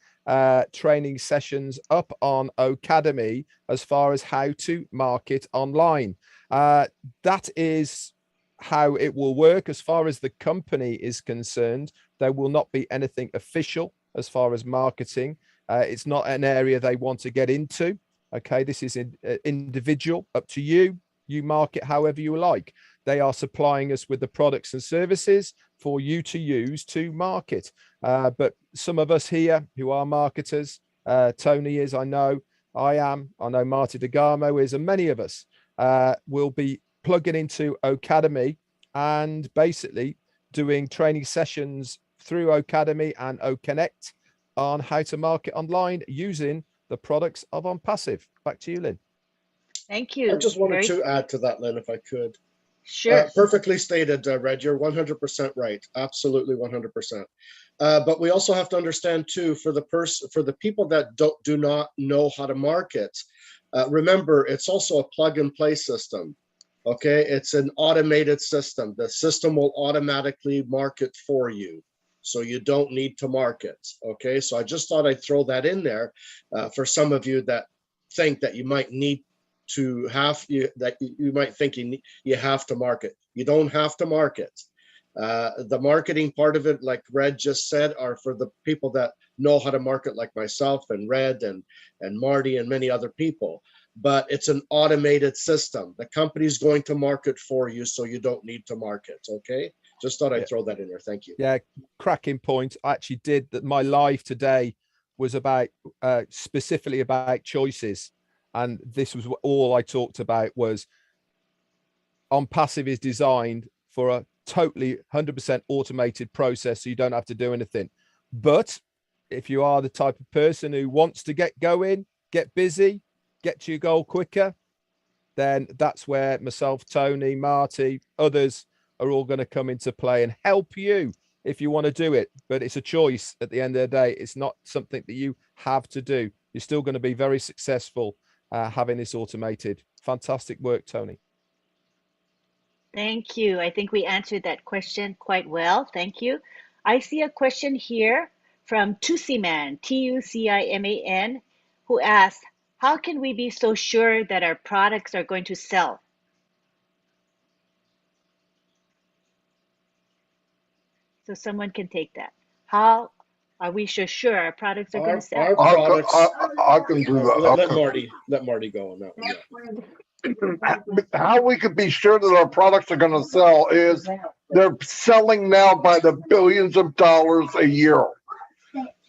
training sessions up on Academy as far as how to market online. That is how it will work. As far as the company is concerned, there will not be anything official as far as marketing. It's not an area they want to get into. Okay, this is individual, up to you. You market however you like. They are supplying us with the products and services for you to use to market. But some of us here who are marketers, Tony is, I know, I know Marty DeGarmo is, and many of us will be plugging into Ocademy and basically doing training sessions through Ocademy and Oconnect on how to market online using the products of Onpassive. Back to you, Lynn. Thank you. I just wanted to add to that, Lynn, if I could. Sure. Perfectly stated, Red. You're 100% right. Absolutely 100%. But we also have to understand too, for the people that do not know how to market, remember, it's also a plug and play system. Okay, it's an automated system. The system will automatically market for you, so you don't need to market. Okay, so I just thought I'd throw that in there for some of you that think that you might need to have you might think you have to market. You don't have to market. The marketing part of it, like Red just said, are for the people that know how to market, like myself and Red and Marty and many other people. But it's an automated system. The company's going to market for you, so you don't need to market. Okay, just thought I'd throw that in there. Thank you. Yeah, cracking point. I actually did that. My live today was about specifically about choices, and this was all I talked about. Was Onpassive is designed for a totally 100% automated process, so you don't have to do anything. But if you are the type of person who wants to get going, get busy, get to your goal quicker, then that's where myself, Tony, Marty, others are all going to come into play and help you if you want to do it. But it's a choice at the end of the day. It's not something that you have to do. You're still going to be very successful having this automated. Fantastic work, Tony. Thank you. I think we answered that question quite well. Thank you. I see a question here from Tuciman, Tuciman, who asked, how can we be so sure that our products are going to sell? So someone can take that. How are we so sure our products are going to sell? I can do that. Let Marty go on that one. Yeah. How we could be sure that our products are going to sell is they're selling now by the billions of dollars a year.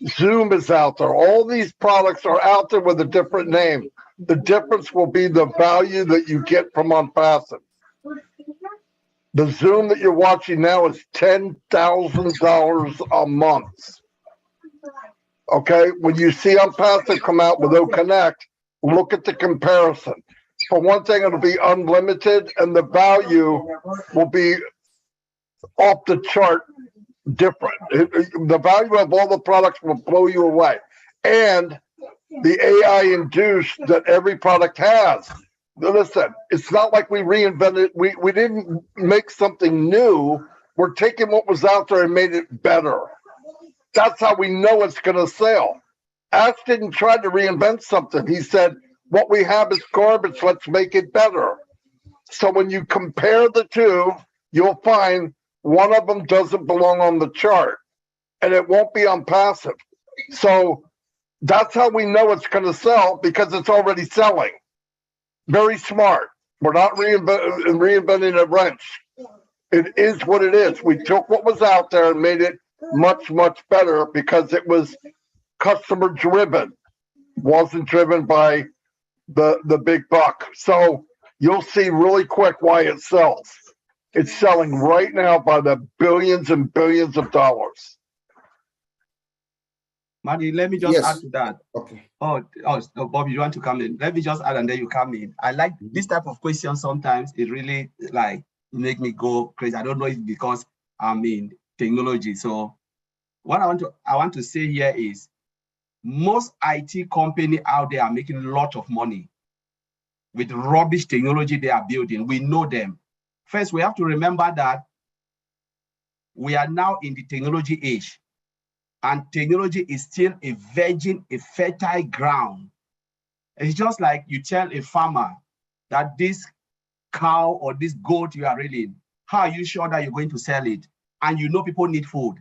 Zoom is out there. All these products are out there with a different name. The difference will be the value that you get from Onpassive. The Zoom that you're watching now is $10,000 a month. Okay, when you see Onpassive come out with Oconnect, look at the comparison. For one thing, it'll be unlimited, and the value will be off the chart different. The value of all the products will blow you away. And the AI induced that every product has. Listen, it's not like we reinvented, we didn't make something new. We're taking what was out there and made it better. That's how we know it's going to sell. Ash didn't try to reinvent something. He said, what we have is garbage, let's make it better. So when you compare the two, you'll find one of them doesn't belong on the chart, and it won't be Onpassive. So that's how we know it's going to sell, because it's already selling. Very smart. We're not reinventing a wrench. It is what it is. We took what was out there and made it much, much better because it was customer driven. Wasn't driven by the big buck. So you'll see really quick why it sells. It's selling right now by the billions and billions of dollars. Marty, let me just add to that. Okay. Oh, Bob, you want to come in? Let me just add and then you come in. I like this type of question sometimes. It really like make me go crazy. I don't know if it's because I'm in technology. So what I want to say here is most IT company out there are making a lot of money with rubbish technology they are building. We know them. First, we have to remember that we are now in the technology age, and technology is still a virgin, a fertile ground. It's just like you tell a farmer that this cow or this goat you are rearing, how are you sure that you're going to sell it? And you know people need food.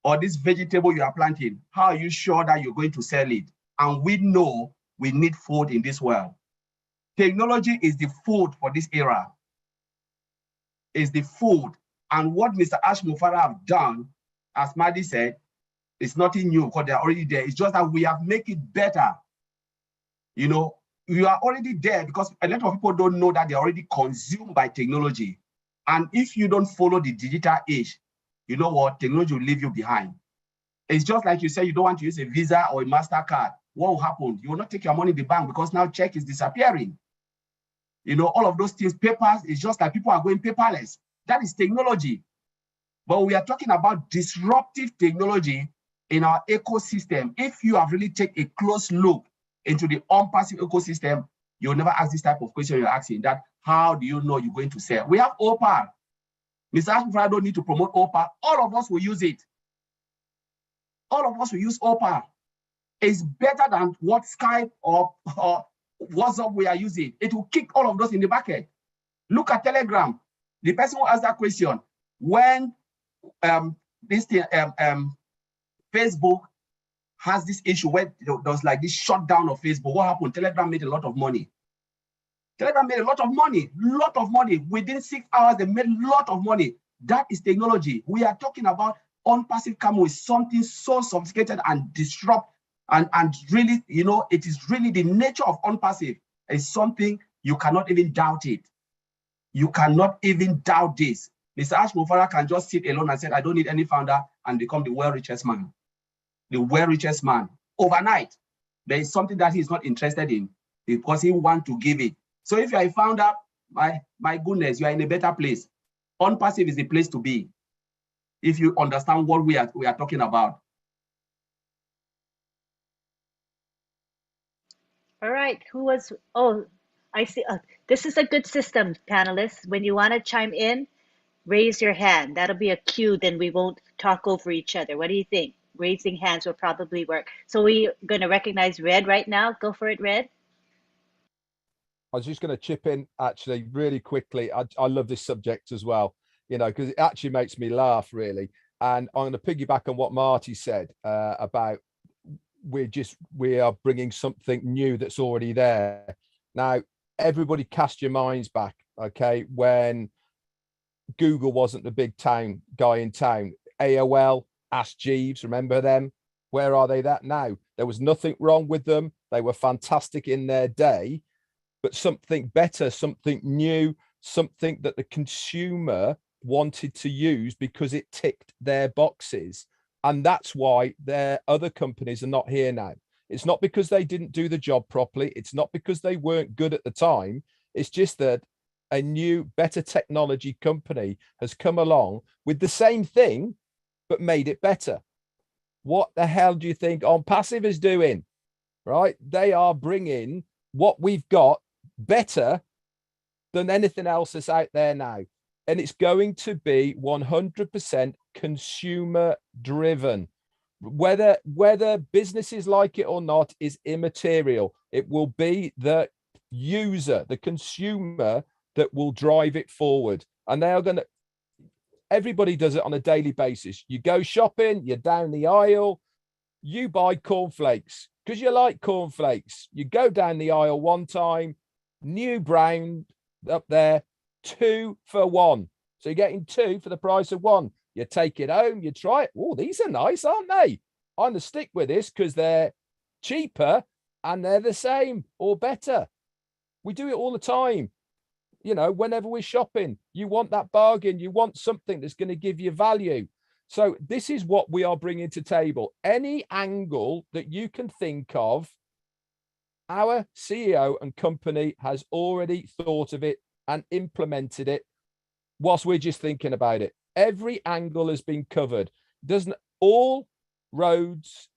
or this vegetable you are planting, how are you sure that you're going to sell it? And we know we need food in this world. Technology is the food for this era. Is the food. And what Mr. Ash Mufara have done, as Madi said, is nothing new because they're already there. It's just that we have made it better. You know, you are already there because a lot of people don't know that they're already consumed by technology. And if you don't follow the digital age, you know what? Technology will leave you behind. It's just like you say you don't want to use a Visa or a MasterCard. What will happen? You will not take your money in the bank because now check is disappearing. You know, all of those things, papers, it's just like people are going paperless. That is technology. But we are talking about disruptive technology in our ecosystem. If you have really taken a close look into the Onpassive ecosystem, you'll never ask this type of question you're asking, that how do you know you're going to sell? We have Opal. Mr. Ashford don't need to promote Opal. All of us will use it. All of us will use Opal. It's better than what Skype or WhatsApp we are using. It will kick all of those in the bucket. Look at Telegram. The person who asked that question, when Facebook has this issue where there's like this shutdown of Facebook, what happened? Telegram made a lot of money. Telegram made a lot of money. Within 6 hours, they made a lot of money. That is technology. We are talking about Onpassive Camo is something so sophisticated and disrupt, and really, you know, it is really the nature of Onpassive. It's something you cannot even doubt it. You cannot even doubt this. Mr. Ash Mufara can just sit alone and say, I don't need any founder, and become the world richest man. The world richest man. Overnight, there is something that he's not interested in because he wants to give it. So if you're a founder, my goodness, you are in a better place. Onpassive is the place to be if you understand what we are talking about. All right, who was, oh, I see. This is a good system, panelists. When you want to chime in, raise your hand. That'll be a cue, then we won't talk over each other. What do you think? Raising hands will probably work. So we're going to recognize Red right now. Go for it, Red. I was just going to chip in actually really quickly. I love this subject as well, you know, because it actually makes me laugh really. And I'm going to piggyback on what Marty said about we are bringing something new that's already there. Now, everybody cast your minds back, okay, when Google wasn't the big town guy in town. AOL, Ask Jeeves, remember them? Where are they that now? There was nothing wrong with them. They were fantastic in their day, but something better, something new, something that the consumer wanted to use because it ticked their boxes. And that's why their other companies are not here now. It's not because they didn't do the job properly. It's not because they weren't good at the time. It's just that a new, better technology company has come along with the same thing, but made it better. What the hell do you think Onpassive is doing? Right? They are bringing what we've got better than anything else that's out there now. And it's going to be 100% consumer driven. Whether businesses like it or not is immaterial. It will be the user, the consumer, that will drive it forward. And they are going to, everybody does it on a daily basis. You go shopping, you're down the aisle, you buy cornflakes because you like cornflakes. You go down the aisle one time, new brand up there, 2 for 1. So you're getting 2 for the price of 1. You take it home, you try it. Oh, these are nice, aren't they? I'm going to stick with this because they're cheaper and they're the same or better. We do it all the time. You know, whenever we're shopping, you want that bargain. You want something that's going to give you value. So this is what we are bringing to table. Any angle that you can think of, our CEO and company has already thought of it and implemented it whilst we're just thinking about it. Every angle has been covered. Doesn't all roads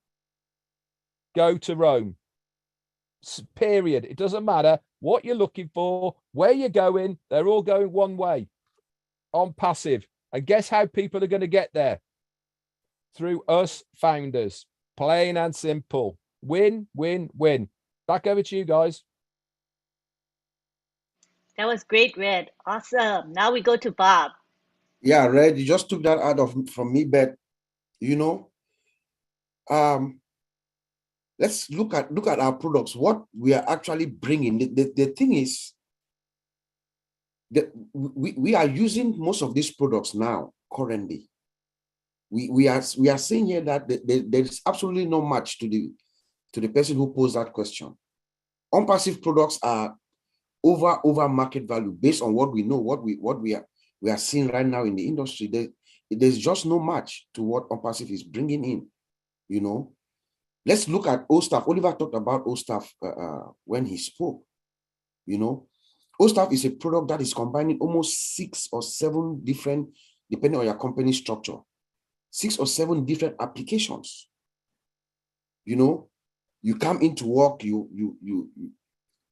go to Rome? Period. It doesn't matter what you're looking for, where you're going, they're all going one way. Onpassive. And guess how people are going to get there? Through us founders. Plain and simple. Win, win, win. Back over to you guys. That was great, Red. Awesome. Now we go to Bob. Yeah, Red, you just took that out from me, but You know, let's look at our products, what we are actually bringing. The thing is that we are using most of these products now currently. We are saying here that there is absolutely no match to the person who posed that question. Onpassive products are over market value based on what we know, what we are seeing right now in the industry. There's just no match to what Onpassive is bringing in. You know, let's look at OSTAF. Oliver talked about OSTAF when he spoke. You know, OSTAF is a product that is combining almost 6 or 7 different, depending on your company structure, 6 or 7 different applications. You know, you come into work, you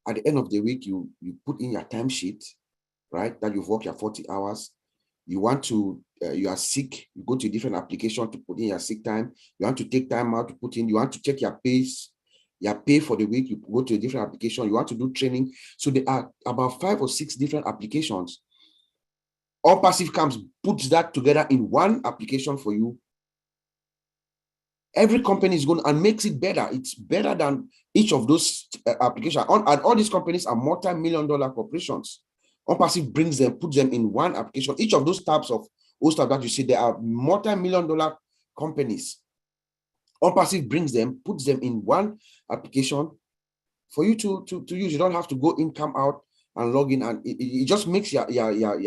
at the end of the week, you put in your timesheet, right? That you've worked your 40 hours. You want to, you are sick, you go to a different application to put in your sick time. You want to take time out to put in, you want to check your pay for the week, you go to a different application. You want to do training. So there are about 5 or 6 different applications. Onpassive comes, puts that together in one application for you. Every company is going and makes it better. It's better than each of those applications. And all these companies are multi-million-dollar corporations. Onpassive brings them, puts them in one application. Each of those types of OSTAF that you see, there are multi-million-dollar companies. Onpassive brings them, puts them in one application for you to use. You don't have to go in, come out, and log in, and it just makes your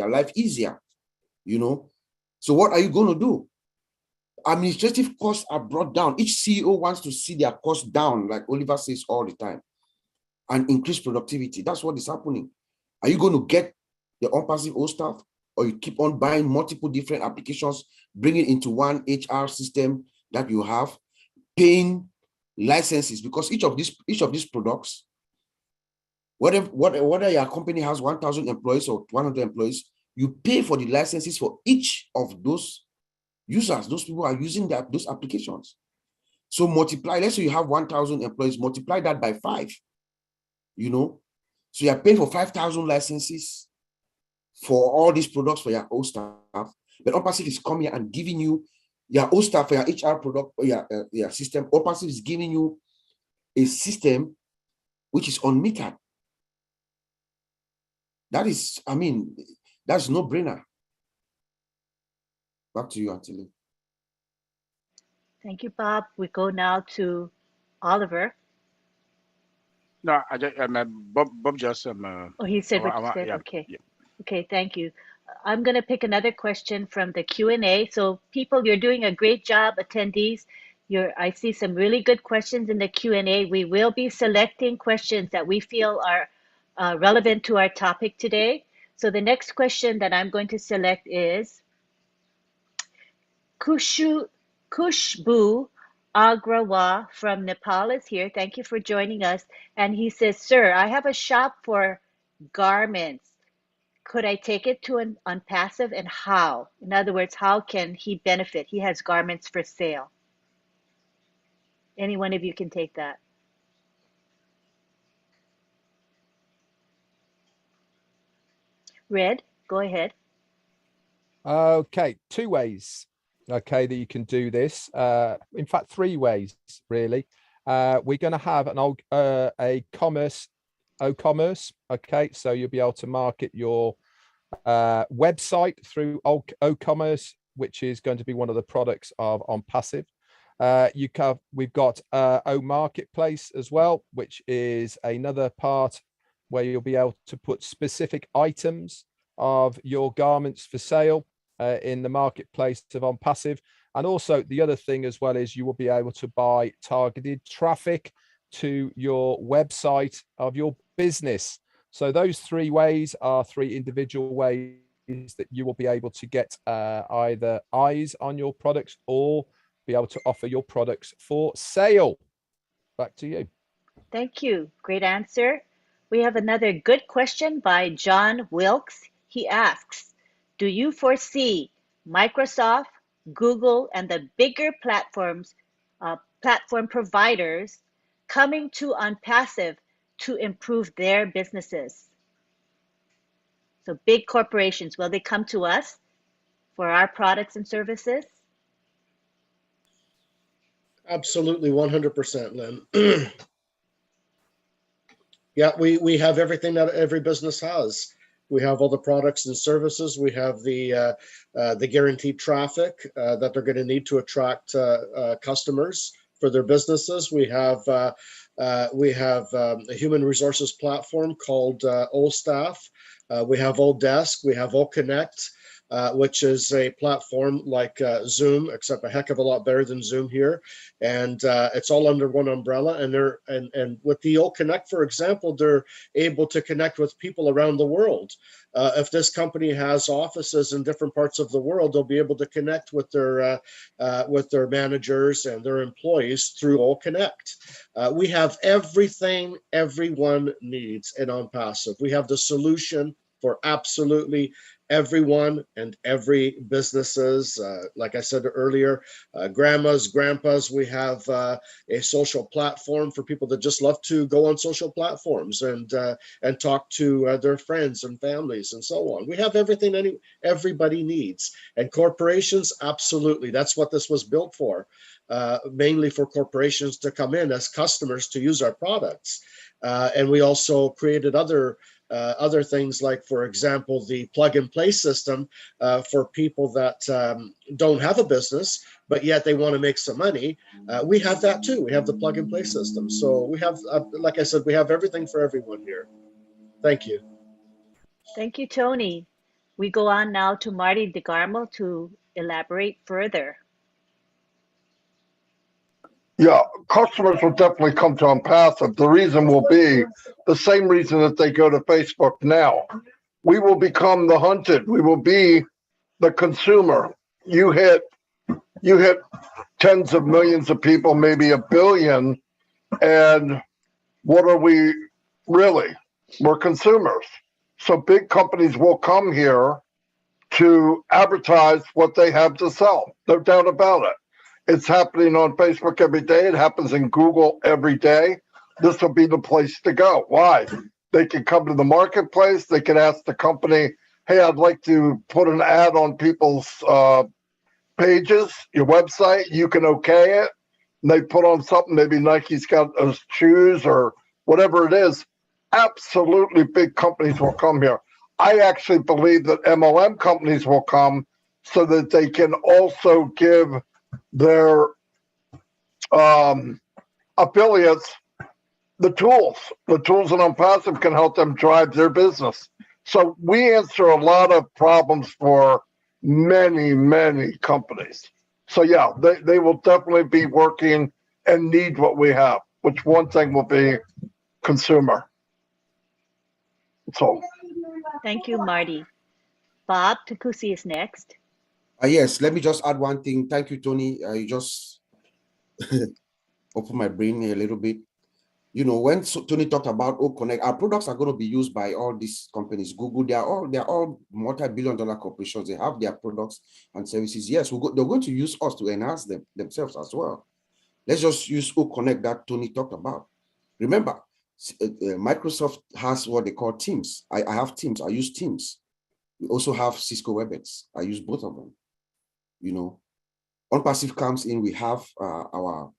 life easier. You know. So what are you going to do? Administrative costs are brought down. Each CEO wants to see their costs down, like Oliver says all the time, and increase productivity. That's what is happening. Are you going to get the Onpassive OSTAF, or you keep on buying multiple different applications, bring it into one HR system that you have, paying licenses? Because each of these products, whether your company has 1,000 employees or 100 employees, you pay for the licenses for each of those users. Those people are using those applications. So multiply, let's say you have 1,000 employees, multiply that by 5, you know. So you're paying for 5,000 licenses for all these products for your OSTAF. But Onpassive is coming and giving you your OSTAF for your HR product or your system. Onpassive is giving you a system which is unmetered. That is, I mean, that's no brainer. Back to you, Anthony. Thank you, Bob. We go now to Oliver. No, I just, Bob just Oh, he said what you said. yeah, Okay. yeah. Okay, thank you. I'm going to pick another question from the Q&A. So people, you're doing a great job, attendees. I see some really good questions in the Q&A. We will be selecting questions that we feel are relevant to our topic today. So the next question that I'm going to select is Kushbu Agrawal from Nepal is here. Thank you for joining us. And he says, sir, I have a shop for garments. Could I take it to an Onpassive, and how? In other words, how can he benefit? He has garments for sale. Any one of you can take that. Red, go ahead. Okay, 2 ways, okay, that you can do this. In fact, 3 ways, really. We're going to have a commerce, okay, so you'll be able to market your website through OCommerce, which is going to be one of the products of Onpassive. We've got O Marketplace as well, which is another part where you'll be able to put specific items of your garments for sale in the marketplace of Onpassive. And also the other thing as well is you will be able to buy targeted traffic to your website of your business. So those 3 ways are 3 individual ways that you will be able to get either eyes on your products or be able to offer your products for sale. Back to you. Thank you. Great answer. We have another good question by John Wilkes. He asks, do you foresee Microsoft, Google, and the bigger platform providers coming to Onpassive to improve their businesses? So big corporations, will they come to us for our products and services? Absolutely, 100%, Lynn. Yeah, we have everything that every business has. We have all the products and services. We have the guaranteed traffic that they're going to need to attract customers for their businesses. We have a human resources platform called OStaff. We have ODesk. We have OConnect, which is a platform like Zoom, except a heck of a lot better than Zoom here. And it's all under one umbrella. And with the OConnect, for example, they're able to connect with people around the world. If this company has offices in different parts of the world, they'll be able to connect with their managers and their employees through OConnect. We have everything everyone needs in Onpassive. We have the solution for absolutely everyone and every businesses. Like I said earlier, grandmas, grandpas, we have a social platform for people that just love to go on social platforms and talk to their friends and families and so on. We have everything everybody needs. And corporations, absolutely. That's what this was built for, mainly for corporations to come in as customers to use our products. And we also created other things like, for example, the plug and play system for people that don't have a business, but yet they want to make some money. We have that too. We have the plug and play system. So we have, like I said, we have everything for everyone here. Thank you. Thank you, Tony. We go on now to Marty DeGarmo to elaborate further. Yeah, customers will definitely come to Onpassive. The reason will be the same reason that they go to Facebook now. We will become the hunted. We will be the consumer. You hit tens of millions of people, maybe a billion, and what are we really? We're consumers. So big companies will come here to advertise what they have to sell. No doubt about it. It's happening on Facebook every day. It happens in Google every day. This will be the place to go. Why? They can come to the marketplace. They can ask the company, hey, I'd like to put an ad on people's pages, your website. You can okay it. And they put on something, maybe Nike's got shoes or whatever it is. Absolutely big companies will come here. I actually believe that MLM companies will come so that they can also give their affiliates the tools. The tools in Onpassive can help them drive their business. So we answer a lot of problems for many, many companies. So yeah, they will definitely be working and need what we have, which one thing will be consumer. So Thank you, Marty. Bob Takusi is next. Yes, let me just add one thing. Thank you, Tony. You just opened my brain a little bit. You know, when Tony talked about OConnect, our products are going to be used by all these companies. Google, they're all multi-billion-dollar corporations. They have their products and services. Yes, they're going to use us to enhance themselves as well. Let's just use OConnect that Tony talked about. Remember, Microsoft has what they call Teams. I have Teams. I use Teams. We also have Cisco WebEx. I use both of them. You know, Onpassive comes in. We have our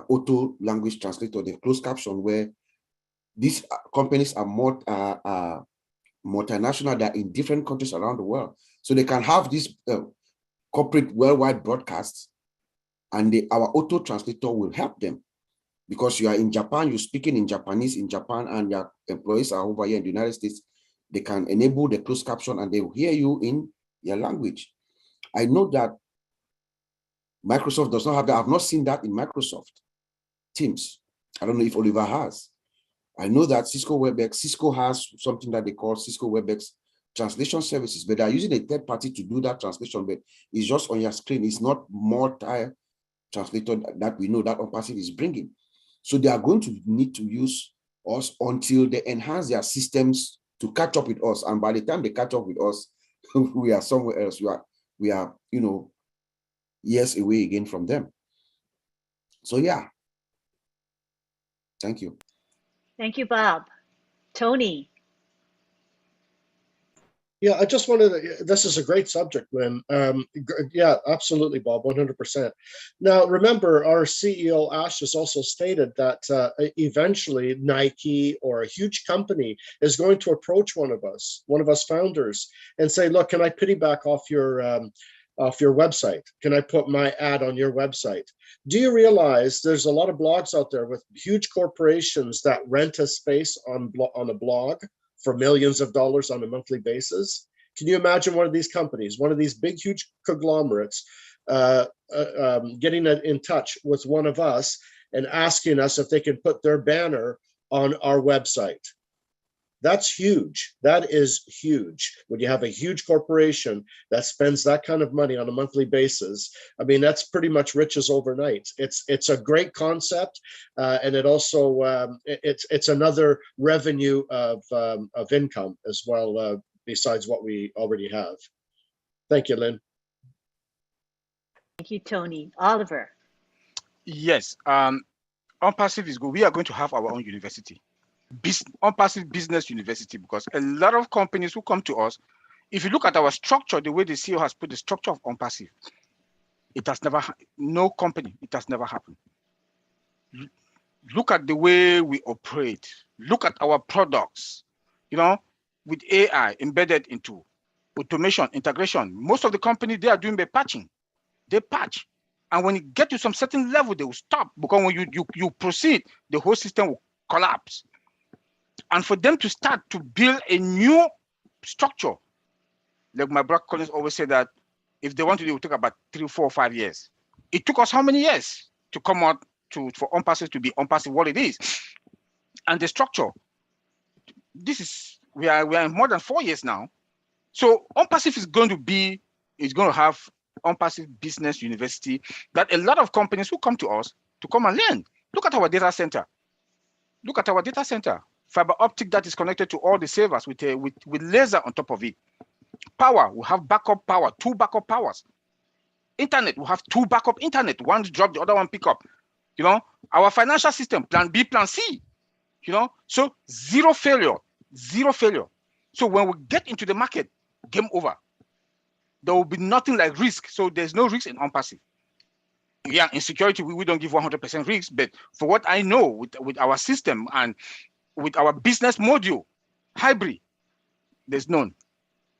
auto language translator, the closed caption, where these companies are multinational. They're in different countries around the world, so they can have this corporate worldwide broadcasts, and our auto translator will help them. Because you are in Japan, you're speaking in Japanese in Japan, and your employees are over here in the United States, they can enable the closed caption and they will hear you in your language. I know that Microsoft does not have that. I've not seen that in Microsoft Teams. I don't know if Oliver has. I know that Cisco has something that they call Cisco WebEx translation services, but they're using a third party to do that translation, but it's just on your screen. It's not multi-translator that we know that Onpassive is bringing. So they are going to need to use us until they enhance their systems to catch up with us. And by the time they catch up with us, we are somewhere else. We are, you know, years away again from them. So yeah. Thank you. Thank you, Bob. Tony. Yeah, I just wanted to, this is a great subject, Lynn. Yeah, absolutely, Bob, 100%. Now, remember, our CEO, Ash, has also stated that eventually Nike or a huge company is going to approach one of us founders, and say, look, can I piggyback off your website? Can I put my ad on your website? Do you realize there's a lot of blogs out there with huge corporations that rent a space on a blog for millions of dollars on a monthly basis? Can you imagine one of these companies, one of these big, huge conglomerates, getting in touch with one of us and asking us if they can put their banner on our website? That's huge. That is huge. When you have a huge corporation that spends that kind of money on a monthly basis, I mean, that's pretty much riches overnight. It's a great concept, and it also it's another revenue of income as well, besides what we already have. Thank you, Lynn. Thank you, Tony. Oliver. Yes, Onpassive is good. We are going to have our own university. Onpassive Business University, because a lot of companies who come to us, if you look at our structure, the way the CEO has put the structure of Onpassive, it has never, no company, it has never happened. Look at the way we operate. Look at our products, you know, with AI embedded into automation, integration. Most of the companies, they are doing the patching. They patch. And when you get to some certain level, they will stop, because when you proceed, the whole system will collapse. And for them to start to build a new structure, like my brother Collins always said, that if they want to do it, it will take about 3, 4, 5 years. It took us how many years to come out for Onpassive to be Onpassive what it is? And the structure, this is, we are in more than 4 years now. So Onpassive is going to have Onpassive Business University, that a lot of companies who come to us to come and learn. Look at our data center. Look at our data center. Fiber optic that is connected to all the servers with laser on top of it. Power, we have backup power, 2 backup powers. Internet, we have 2 backup internet. One drop, the other one pick up. You know, our financial system, plan B, plan C. You know, so zero failure, zero failure. So when we get into the market, game over. There will be nothing like risk. So there's no risk in Onpassive. Yeah, in security, we don't give 100% risk, but for what I know with our system and with our business module, hybrid, there's none.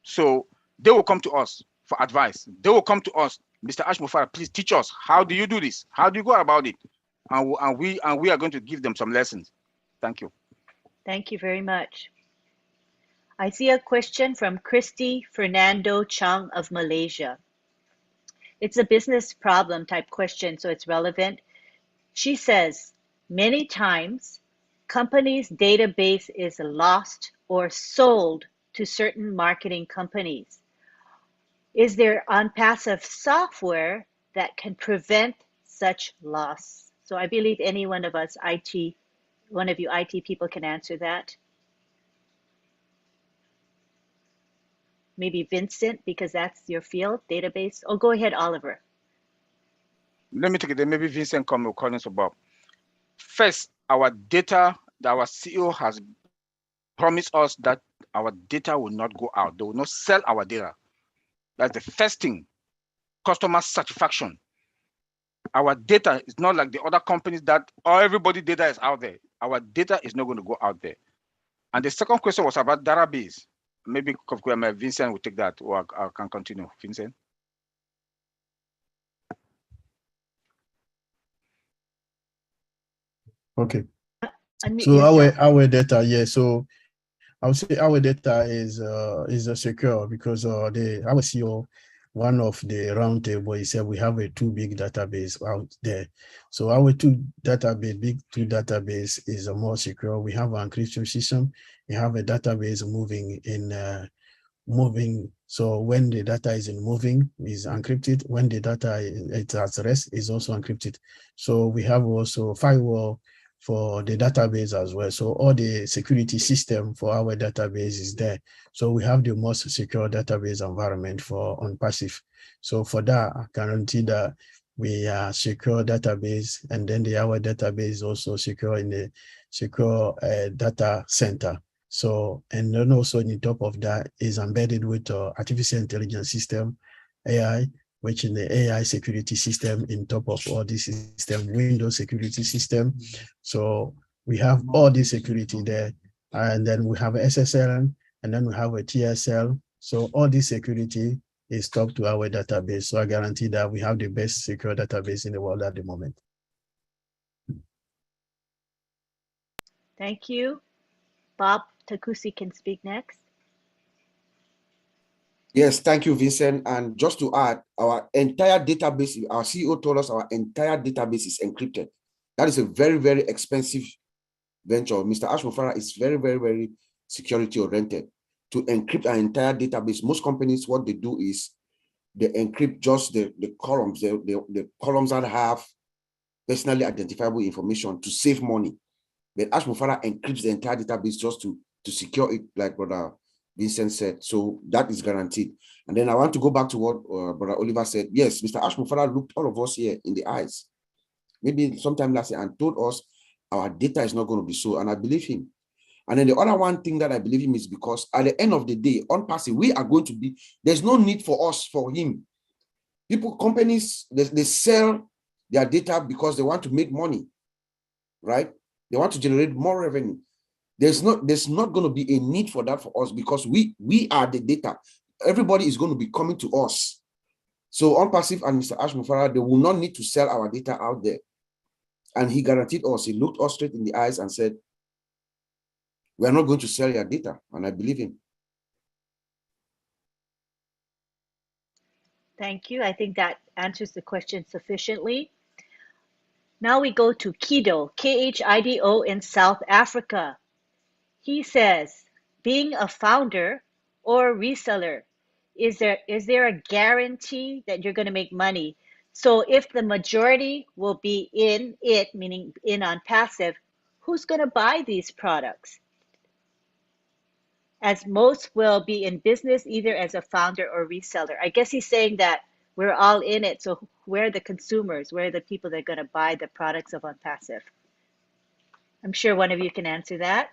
So they will come to us for advice. They will come to us, Mr. Ashmufara, please teach us, how do you do this? How do you go about it? And we are going to give them some lessons. Thank you. Thank you very much. I see a question from Christy Fernando Chung of Malaysia. It's a business problem type question, so it's relevant. She says, many times, companies' database is lost or sold to certain marketing companies. Is there Onpassive software that can prevent such loss? So I believe any one of us one of you IT people can answer that. Maybe Vincent, because that's your field, database. Oh, go ahead, Oliver. Let me take it. Maybe Vincent Collins about. First, our data, our CEO has promised us that our data will not go out. They will not sell our data. That's the first thing. Customer satisfaction. Our data is not like the other companies that everybody's data is out there. Our data is not going to go out there. And the second question was about database. Maybe Vincent will take that, or I can continue. Vincent. Okay. So our data, yeah. So I would say our data is secure because our CEO, one of the roundtable, he said we have a 2 big database out there. So our big 2 database is more secure. We have an encryption system. We have a database moving. So when the data is moving, is encrypted. When the data is at rest, is also encrypted. So we have also firewall for the database as well. So all the security system for our database is there. So we have the most secure database environment for Onpassive. So for that, I guarantee that we are secure database, and then our database is also secure in the secure data center. So, and then also on top of that is embedded with artificial intelligence system, AI, which in the AI security system in top of all this system, Windows security system. So we have all this security there. And then we have SSL, and then we have a TSL. So all this security is talked to our database. So I guarantee that we have the best secure database in the world at the moment. Thank you. Bob Takusi can speak next. Yes, thank you, Vincent. And just to add, our entire database, our CEO told us our entire database is encrypted. That is a very, very expensive venture. Mr. Ashmufara is very, very, very security oriented. To encrypt our entire database, most companies, what they do is they encrypt just the columns, the columns that have personally identifiable information to save money. But Ashmufara encrypts the entire database just to secure it, like Brother Vincent said. So that is guaranteed. And then I want to go back to what Brother Oliver said. Yes, Mr. Ashmufara looked all of us here in the eyes, maybe sometime last year, and told us our data is not going to be so, and I believe him. And then the other one thing that I believe him is because at the end of the day, Onpassive, we are going to be, there's no need for us, for him. People, companies, they sell their data because they want to make money, right? They want to generate more revenue. There's not going to be a need for that for us because we are the data. Everybody is going to be coming to us. So Onpassive and Mr. Ashmufara, they will not need to sell our data out there. And he guaranteed us, he looked us straight in the eyes and said, we are not going to sell your data. And I believe him. Thank you. I think that answers the question sufficiently. Now we go to Kido, K-H-I-D-O in South Africa. He says, being a founder or reseller, is there a guarantee that you're going to make money? So if the majority will be in it, meaning in Onpassive, who's going to buy these products? As most will be in business either as a founder or reseller. I guess he's saying that we're all in it. So where are the consumers? Where are the people that are going to buy the products of Onpassive? I'm sure one of you can answer that.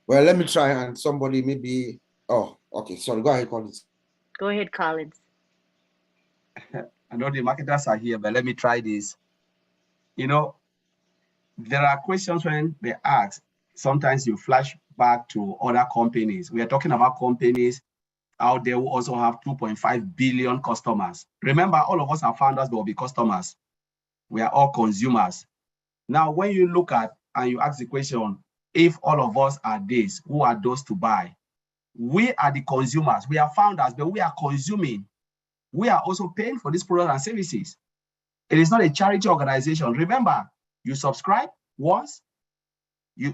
Well, let me try, and somebody maybe, oh, okay, sorry, go ahead, Collins. Go ahead, Collins. I know the marketers are here, but let me try this. You know, there are questions when they ask, sometimes you flash back to other companies. We are talking about companies out there who also have 2.5 billion customers. Remember, all of us are founders, but will be customers. We are all consumers. Now, when you look at and you ask the question, if all of us are this, who are those to buy? We are the consumers. We are founders, but we are consuming. We are also paying for these products and services. It is not a charity organization. Remember, you subscribe once, you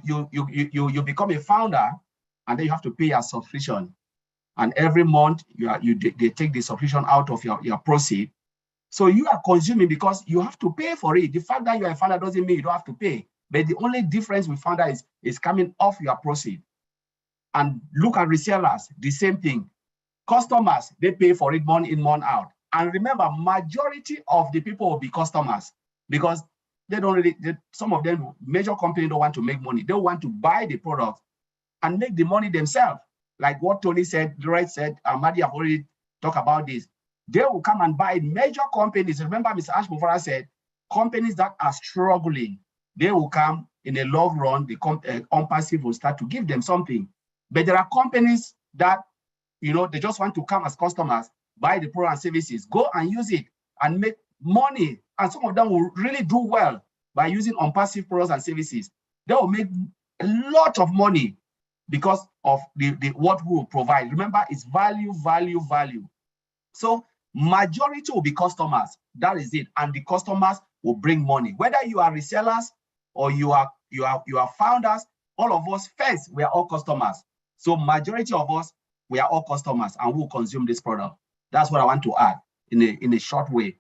become a founder, and then you have to pay your subscription. And every month, they take the subscription out of your proceed. So you are consuming because you have to pay for it. The fact that you are a founder doesn't mean you don't have to pay. But the only difference with founder is coming off your proceed. And look at resellers, the same thing. Customers, they pay for it month in, month out. And remember, majority of the people will be customers because they don't really, some of them, major companies don't want to make money. They want to buy the product and make the money themselves. Like what Tony said, Lloyd said, Madi have already talked about this. They will come and buy major companies. Remember, Mr. Ashmufara said, companies that are struggling, they will come in a long run, the Onpassive will start to give them something. But there are companies that, they just want to come as customers, buy the product and services, go and use it and make money. And some of them will really do well by using Onpassive products and services. They will make a lot of money because of what we will provide. Remember, it's value, value, value. So majority will be customers. That is it. And the customers will bring money. Whether you are resellers or you are founders, all of us first, we are all customers. So majority of us, we are all customers and we'll consume this product. That's what I want to add in a short way.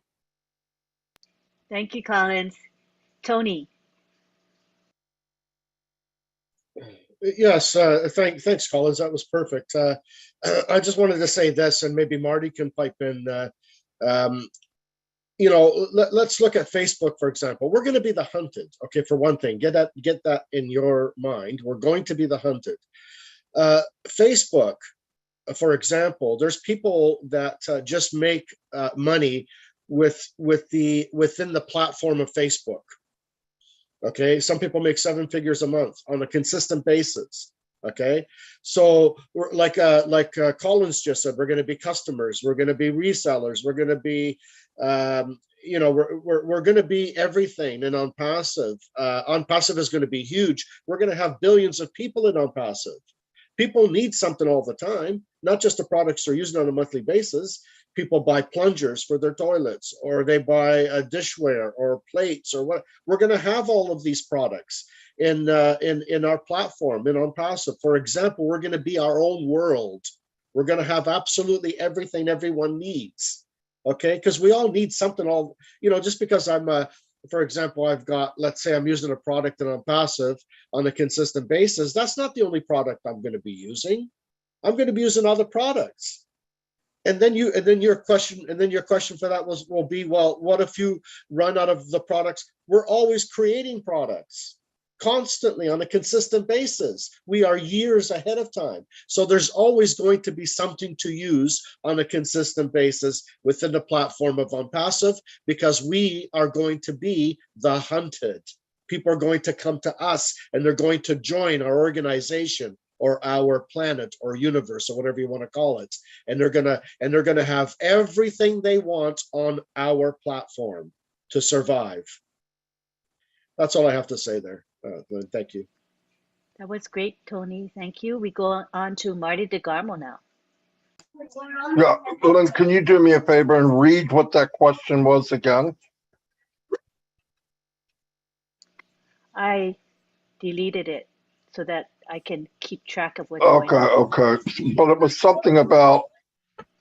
Thank you, Collins. Tony. Yes, thanks, Collins. That was perfect. I just wanted to say this, and maybe Marty can pipe in. you know, let's look at Facebook, for example. We're going to be the hunted. Okay, for one thing, get that in your mind. We're going to be the hunted. Facebook, for example, there's people that just make money within the platform of Facebook. Okay, some people make 7 figures a month on a consistent basis. Okay, so we're like Collins just said, we're going to be customers, we're going to be resellers, we're going to be you know, we're going to be everything in Onpassive. Onpassive is going to be huge. We're going to have billions of people in Onpassive. People need something all the time, not just the products they're using on a monthly basis. People buy plungers for their toilets, or they buy a dishware or plates or what. We're going to have all of these products in our platform, in Onpassive. For example, we're going to be our own world. We're going to have absolutely everything everyone needs. Okay, because we all need something. All, you know, just because I'm for example, I've got, let's say I'm using a product in Onpassive on a consistent basis. That's not the only product I'm going to be using. I'm going to be using other products. And then your question for that will be, well, what if you run out of the products? We're always creating products constantly on a consistent basis. We are years ahead of time. So there's always going to be something to use on a consistent basis within the platform of Onpassive, because we are going to be the hunted. People are going to come to us and they're going to join our organization or our planet or universe or whatever you want to call it. And they're gonna have everything they want on our platform to survive. That's all I have to say there. Thank you. That was great, Tony. Thank you. We go on to Marty DeGarmo now. Yeah, Lynn, can you do me a favor and read what that question was again? I deleted it so that I can keep track of what's going on. Okay. But it was something about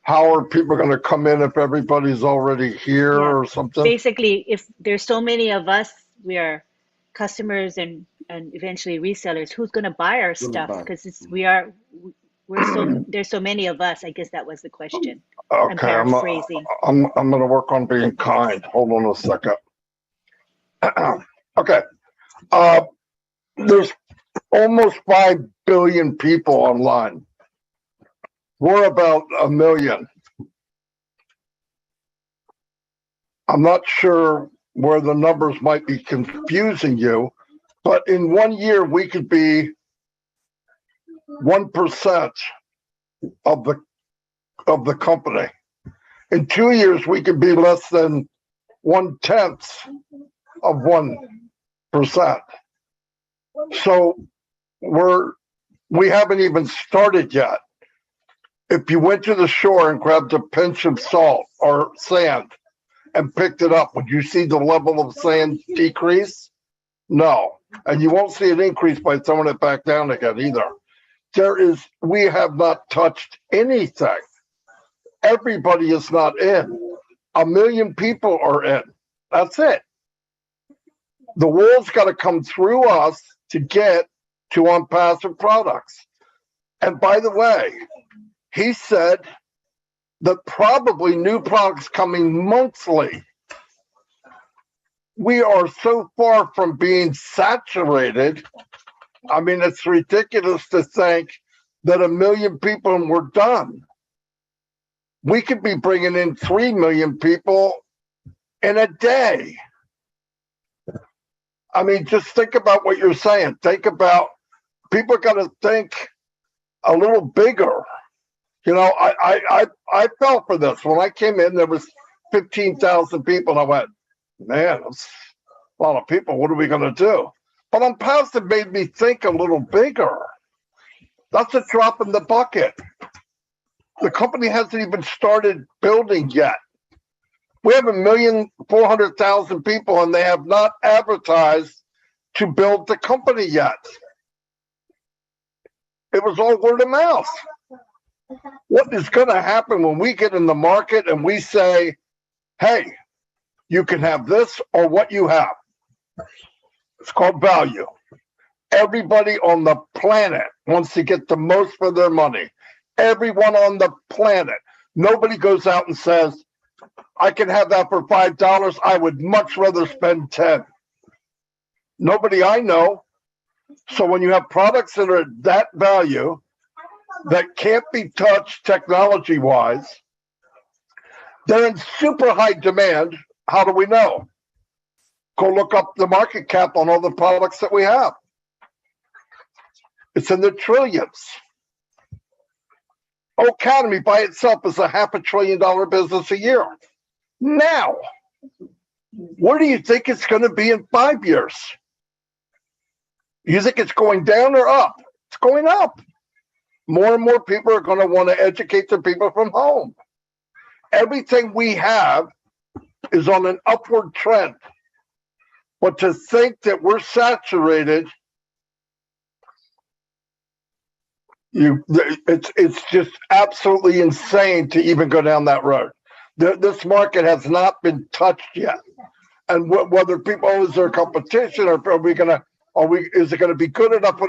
how are people going to come in if everybody's already here or something? Basically, if there's so many of us, we are customers and eventually resellers, who's going to buy our stuff? Because there's so many of us. I guess that was the question. Okay, I'm paraphrasing. I'm going to work on being kind. Hold on a second. Okay. There's almost 5 billion people online. We're about 1 million. I'm not sure where the numbers might be confusing you, but in 1 year, we could be 1% of the company. In 2 years, we could be less than 1/10 of 1%. So we haven't even started yet. If you went to the shore and grabbed a pinch of salt or sand and picked it up, would you see the level of sand decrease? No. And you won't see it increase by throwing it back down again either. We have not touched anything. Everybody is not in. 1 million people are in. That's it. The world's got to come through us to get to Onpassive products. And by the way, he said that probably new products coming monthly. We are so far from being saturated. I mean, it's ridiculous to think that 1 million people and we're done. We could be bringing in 3 million people in a day. I mean, just think about what you're saying. Think about, people got to think a little bigger. You know, I fell for this. When I came in, there was 15,000 people, and I went, man, that's a lot of people. What are we going to do? But Onpassive made me think a little bigger. That's a drop in the bucket. The company hasn't even started building yet. We have 1,400,000 people, and they have not advertised to build the company yet. It was all word of mouth. What is going to happen when we get in the market and we say, hey, you can have this or what you have? It's called value. Everybody on the planet wants to get the most for their money. Everyone on the planet. Nobody goes out and says, I can have that for $5. I would much rather spend 10. Nobody I know. So when you have products that are at that value that can't be touched technology wise, they're in super high demand. How do we know? Go look up the market cap on all the products that we have. It's in the trillions. Academy by itself is a $500 billion business a year. Now, where do you think it's going to be in 5 years? You think it's going down or up? It's going up. More and more people are going to want to educate their people from home. Everything we have is on an upward trend. But to think that we're saturated, it's just absolutely insane to even go down that road. This market has not been touched yet. And whether people, is there competition, or is it going to be good enough?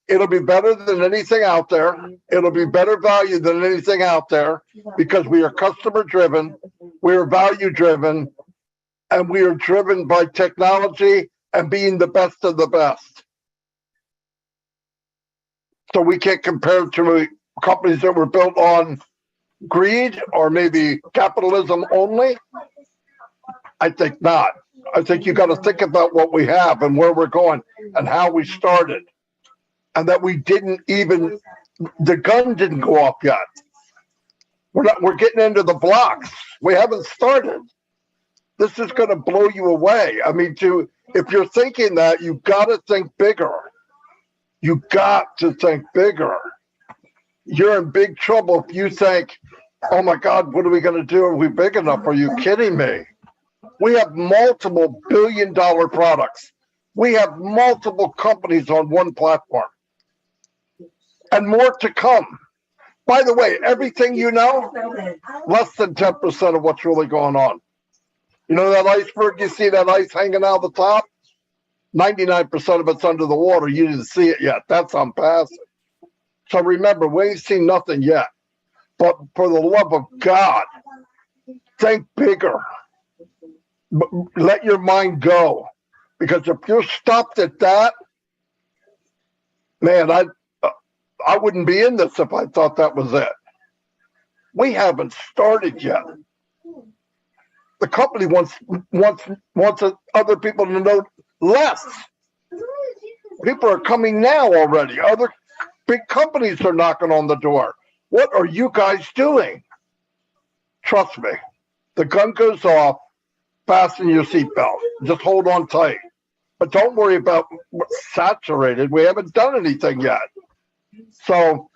It'll be better than anything out there. It'll be better value than anything out there, because we are customer driven, we are value driven, and we are driven by technology and being the best of the best. So we can't compare to companies that were built on greed or maybe capitalism only. I think not. I think you got to think about what we have and where we're going and how we started, and that we didn't even, the gun didn't go off yet. We're getting into the blocks. We haven't started. This is going to blow you away. I mean, if you're thinking that, you've got to think bigger. You got to think bigger. You're in big trouble if you think, oh my God, what are we going to do? Are we big enough? Are you kidding me? We have multiple billion-dollar products. We have multiple companies on one platform, and more to come. By the way, everything you know, less than 10% of what's really going on. You know that iceberg, you see that ice hanging out the top? 99% of it's under the water. You didn't see it yet. That's Onpassive. So remember, we ain't seen nothing yet. But for the love of God, think bigger. Let your mind go. Because if you're stopped at that, man, I wouldn't be in this if I thought that was it. We haven't started yet. The company wants other people to know less. People are coming now already. Other big companies are knocking on the door. What are you guys doing? Trust me, the gun goes off, fasten your seatbelt. Just hold on tight. But don't worry about saturated. We haven't done anything yet. So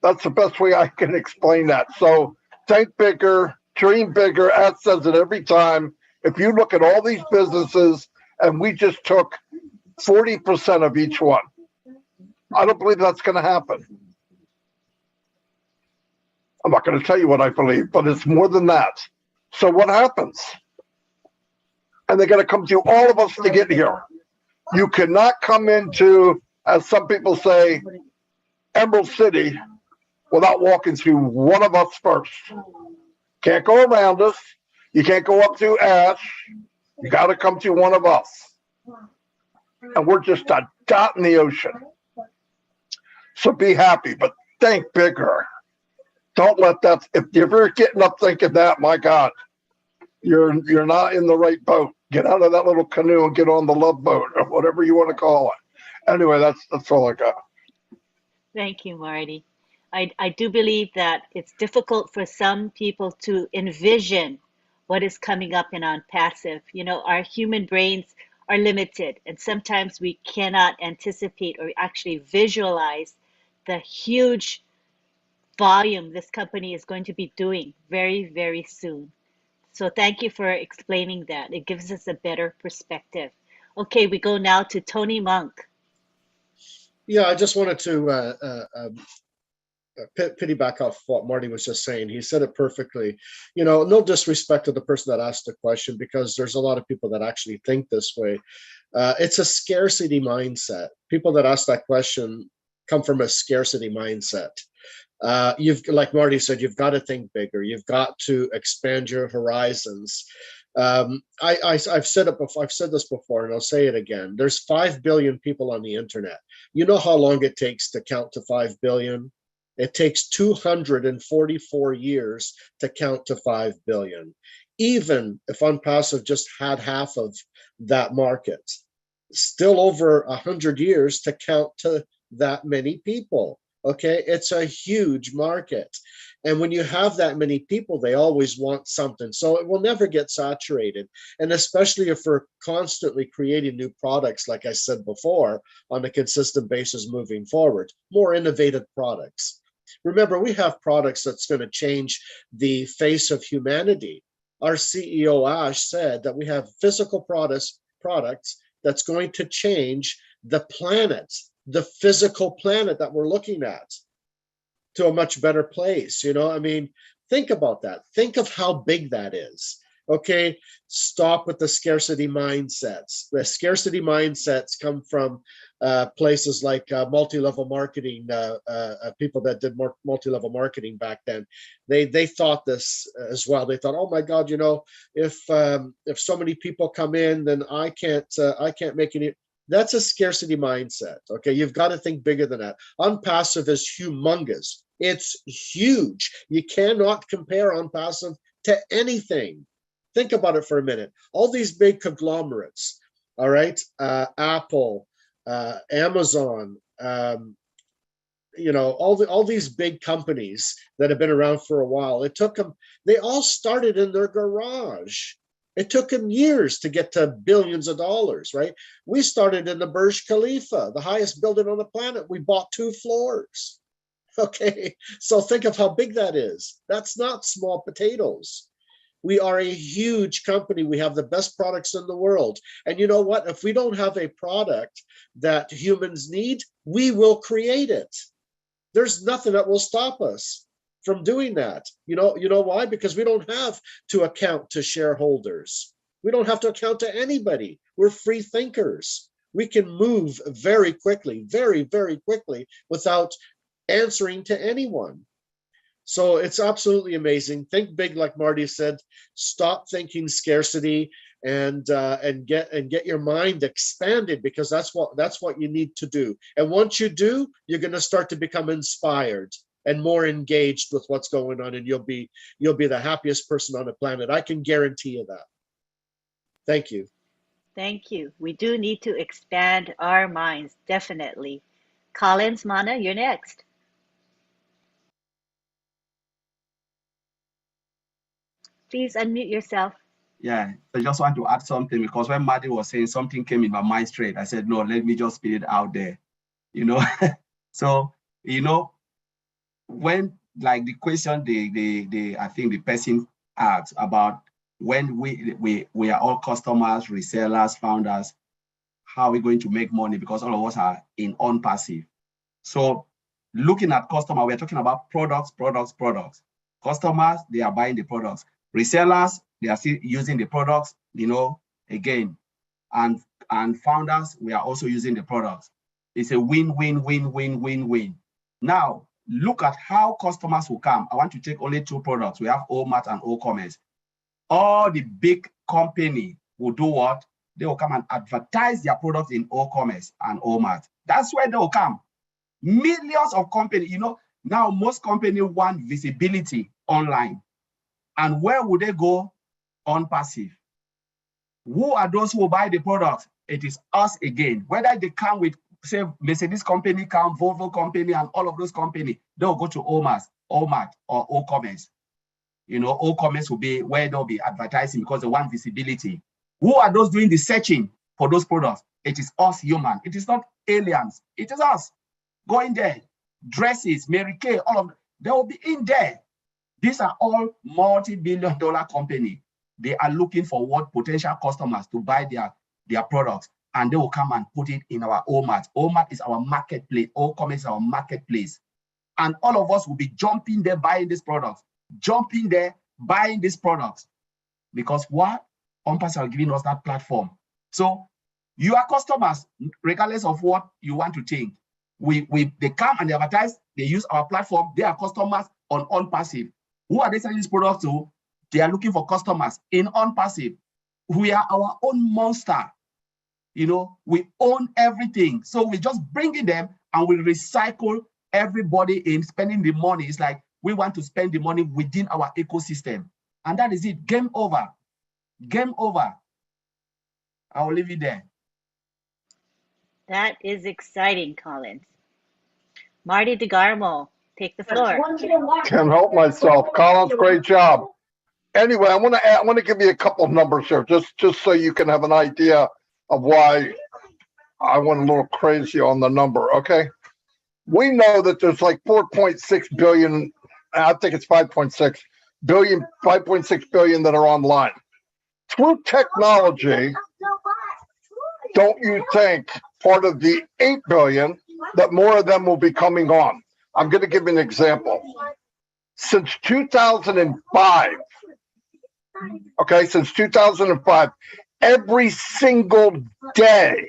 that's the best way I can explain that. So think bigger, dream bigger. Ed says it every time. If you look at all these businesses and we just took 40% of each one, I don't believe that's going to happen. I'm not going to tell you what I believe, but it's more than that. So what happens? And they're going to come to all of us to get here. You cannot come into, as some people say, Emerald City without walking through one of us first. Can't go around us. You can't go up through Ash. You got to come to one of us. And we're just a dot in the ocean. So be happy, but think bigger. Don't let that, if you're getting up thinking that, my God, you're not in the right boat. Get out of that little canoe and get on the love boat, or whatever you want to call it. Anyway, that's all I got. Thank you, Marty. I do believe that it's difficult for some people to envision what is coming up in Onpassive. You know, our human brains are limited, and sometimes we cannot anticipate or actually visualize the huge volume this company is going to be doing very, very soon. So thank you for explaining that. It gives us a better perspective. Okay, we go now to Tony Monk. Yeah, I just wanted to piggyback off what Marty was just saying. He said it perfectly. You know, no disrespect to the person that asked the question, because there's a lot of people that actually think this way. It's a scarcity mindset. People that ask that question come from a scarcity mindset. You've, like Marty said, you've got to think bigger. You've got to expand your horizons. I've said it before. I've said this before, and I'll say it again. There's 5 billion people on the internet. You know how long it takes to count to 5 billion? It takes 244 years to count to 5 billion. Even if Onpassive just had half of that market, still over 100 years to count to that many people. Okay, it's a huge market. And when you have that many people, they always want something. So it will never get saturated. And especially if we're constantly creating new products, like I said before, on a consistent basis moving forward, more innovative products. Remember, we have products that's going to change the face of humanity. Our CEO, Ash, said that we have physical products that's going to change the planet, the physical planet that we're looking at, to a much better place. You know, I mean, think about that. Think of how big that is. Okay, stop with the scarcity mindsets. The scarcity mindsets come from places like multi-level marketing, people that did more multi-level marketing back then. They thought this as well. They thought, oh my God, you know, if so many people come in, then I can't make any. That's a scarcity mindset. Okay, you've got to think bigger than that. Onpassive is humongous. It's huge. You cannot compare Onpassive to anything. Think about it for a minute. All these big conglomerates, all right, Apple, Amazon, you know, all these big companies that have been around for a while. It took them. They all started in their garage. It took them years to get to billions of dollars, right? We started in the Burj Khalifa, the highest building on the planet. We bought 2 floors. Okay, so think of how big that is. That's not small potatoes. We are a huge company. We have the best products in the world. And you know what? If we don't have a product that humans need, we will create it. There's nothing that will stop us from doing that. You know why? Because we don't have to account to shareholders. We don't have to account to anybody. We're free thinkers. We can move very quickly, very, very quickly without answering to anyone. So it's absolutely amazing. Think big, like Marty said. Stop thinking scarcity and get your mind expanded, because that's what you need to do. And once you do, you're going to start to become inspired and more engaged with what's going on, and you'll be the happiest person on the planet. I can guarantee you that. Thank you. Thank you. We do need to expand our minds, definitely. Collins, Mana, you're next. Please unmute yourself. Yeah, I just want to add something, because when Marty was saying, something came in my mind straight. I said, no, let me just spit it out there, you know. So, you know, when, like, the question I think the person asked about, when we are all customers, resellers, founders, how are we going to make money? Because all of us are in Onpassive. So looking at customer, we're talking about products. Customers, they are buying the products. Resellers, they are still using the products, you know, again. And founders, we are also using the products. It's a win-win-win-win-win-win. Now, look at how customers will come. I want to take only 2 products. We have OMAT and OCommerce. All the big company will do what? They will come and advertise their products in OCommerce and OMAT. That's where they will come. Millions of companies, you know, now most companies want visibility online. And where would they go? Onpassive. Who are those who buy the products? It is us again. Whether they come with, say, Mercedes company, Volvo company, and all of those companies, they'll go to OMAT, or OCommerce. You know, OCommerce will be where they'll be advertising, because they want visibility. Who are those doing the searching for those products? It is us human. It is not aliens. It is us going there. Dresses, Mary Kay, all of them, they will be in there. These are all multi-billion-dollar companies. They are looking for what potential customers to buy their products, and they will come and put it in our OMAT. OMAT is our marketplace. OCommerce is our marketplace. And all of us will be jumping there, buying these products, jumping there, buying these products. Because what? Onpassive are giving us that platform. So you are customers, regardless of what you want to think. they come and they advertise, they use our platform, they are customers on Onpassive. Who are they selling this product to? They are looking for customers in Onpassive. We are our own monster. You know, we own everything. So we just bring in them and we recycle everybody in spending the money. It's like we want to spend the money within our ecosystem. And that is it. Game over. Game over. I will leave it there. That is exciting, Collins. Marty DeGarmo, take the floor. Can't help myself. Collins, great job. Anyway, I want to give you a couple of numbers here, just so you can have an idea of why I went a little crazy on the number. Okay, we know that there's like 4.6 billion. I think it's 5.6 billion, 5.6 billion that are online. Through technology, don't you think part of the 8 billion that more of them will be coming on? I'm going to give you an example. Since 2005, okay, since 2005, every single day,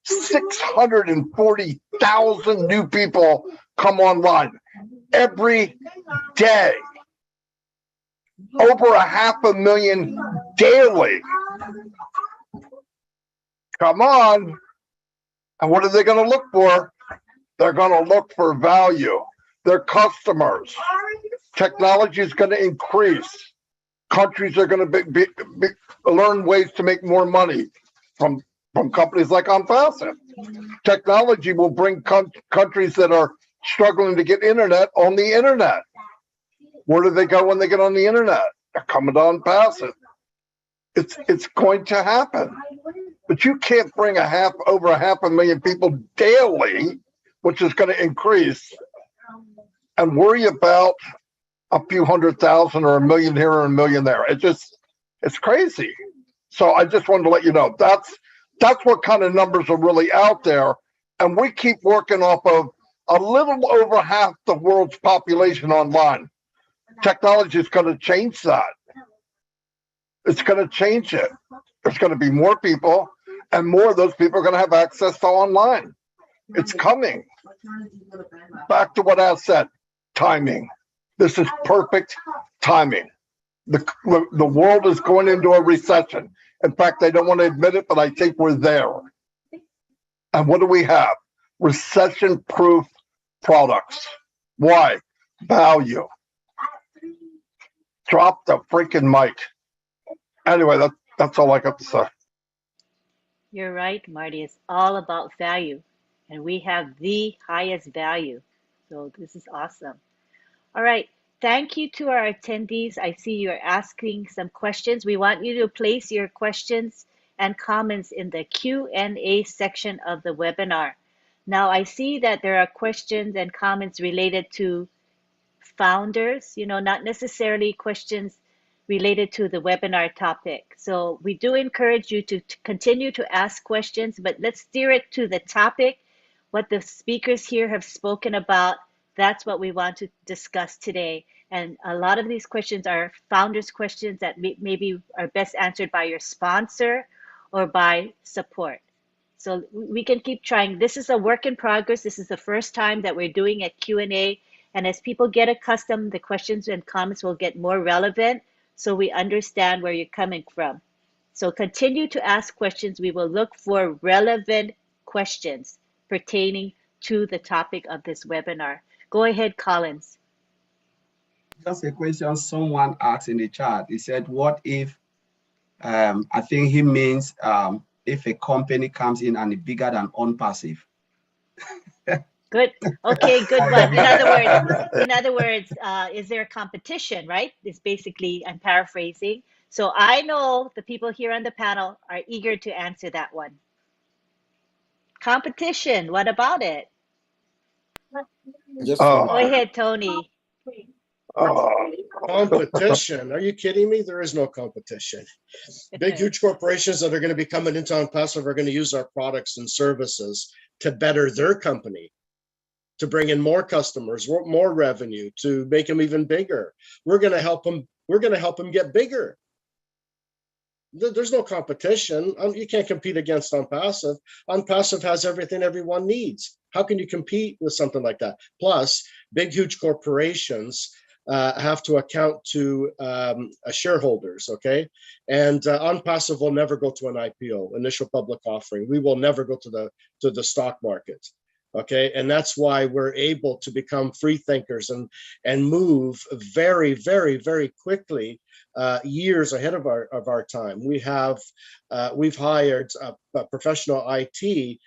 640,000 new people come online. Every day. Over 500,000 daily. Come on. And what are they going to look for? They're going to look for value. Their customers. Technology is going to increase. Countries are going to learn ways to make more money from companies like Onpassive. Technology will bring countries that are struggling to get internet on the internet. Where do they go when they get on the internet? They're coming to Onpassive. It's going to happen. But you can't bring over 500,000 people daily, which is going to increase, and worry about a few 100,000 or 1 million here or 1 million there. It's crazy. So I just wanted to let you know that's what kind of numbers are really out there. And we keep working off of a little over half the world's population online. Technology is going to change that. It's going to change it. There's going to be more people, and more of those people are going to have access to online. It's coming. Back to what I said, timing. This is perfect timing. The world is going into a recession. In fact, they don't want to admit it, but I think we're there. And what do we have? Recession-proof products. Why? Value. Drop the freaking mic. Anyway, that's all I got to say. You're right, Marty. It's all about value. And we have the highest value. So this is awesome. All right. Thank you to our attendees. I see you're asking some questions. We want you to place your questions and comments in the Q&A section of the webinar. Now, I see that there are questions and comments related to founders, not necessarily questions related to the webinar topic. So we do encourage you to continue to ask questions, but let's steer it to the topic. What the speakers here have spoken about, that's what we want to discuss today. And a lot of these questions are founders' questions that maybe are best answered by your sponsor or by support. So we can keep trying. This is a work in progress. This is the first time that we're doing a Q&A. And as people get accustomed, the questions and comments will get more relevant, so we understand where you're coming from. So continue to ask questions. We will look for relevant questions pertaining to the topic of this webinar. Go ahead, Collins. Just a question someone asked in the chat. He said, what if, I think he means if a company comes in and is bigger than Onpassive? Good. Okay, good one. In other words, is there a competition, right? It's basically, I'm paraphrasing. So I know the people here on the panel are eager to answer that one. Competition, what about it? Go ahead, Tony. Competition? Are you kidding me? There is no competition. Big, huge corporations that are going to be coming into Onpassive are going to use our products and services to better their company, to bring in more customers, more revenue, to make them even bigger. We're going to help them. We're going to help them get bigger. There's no competition. You can't compete against Onpassive. Onpassive has everything everyone needs. How can you compete with something like that? Plus, big, huge corporations have to account to shareholders, okay? And Onpassive will never go to an IPO, initial public offering. We will never go to the stock market, okay? And that's why we're able to become free thinkers and move very, very, very quickly, years ahead of our time. We've hired professional IT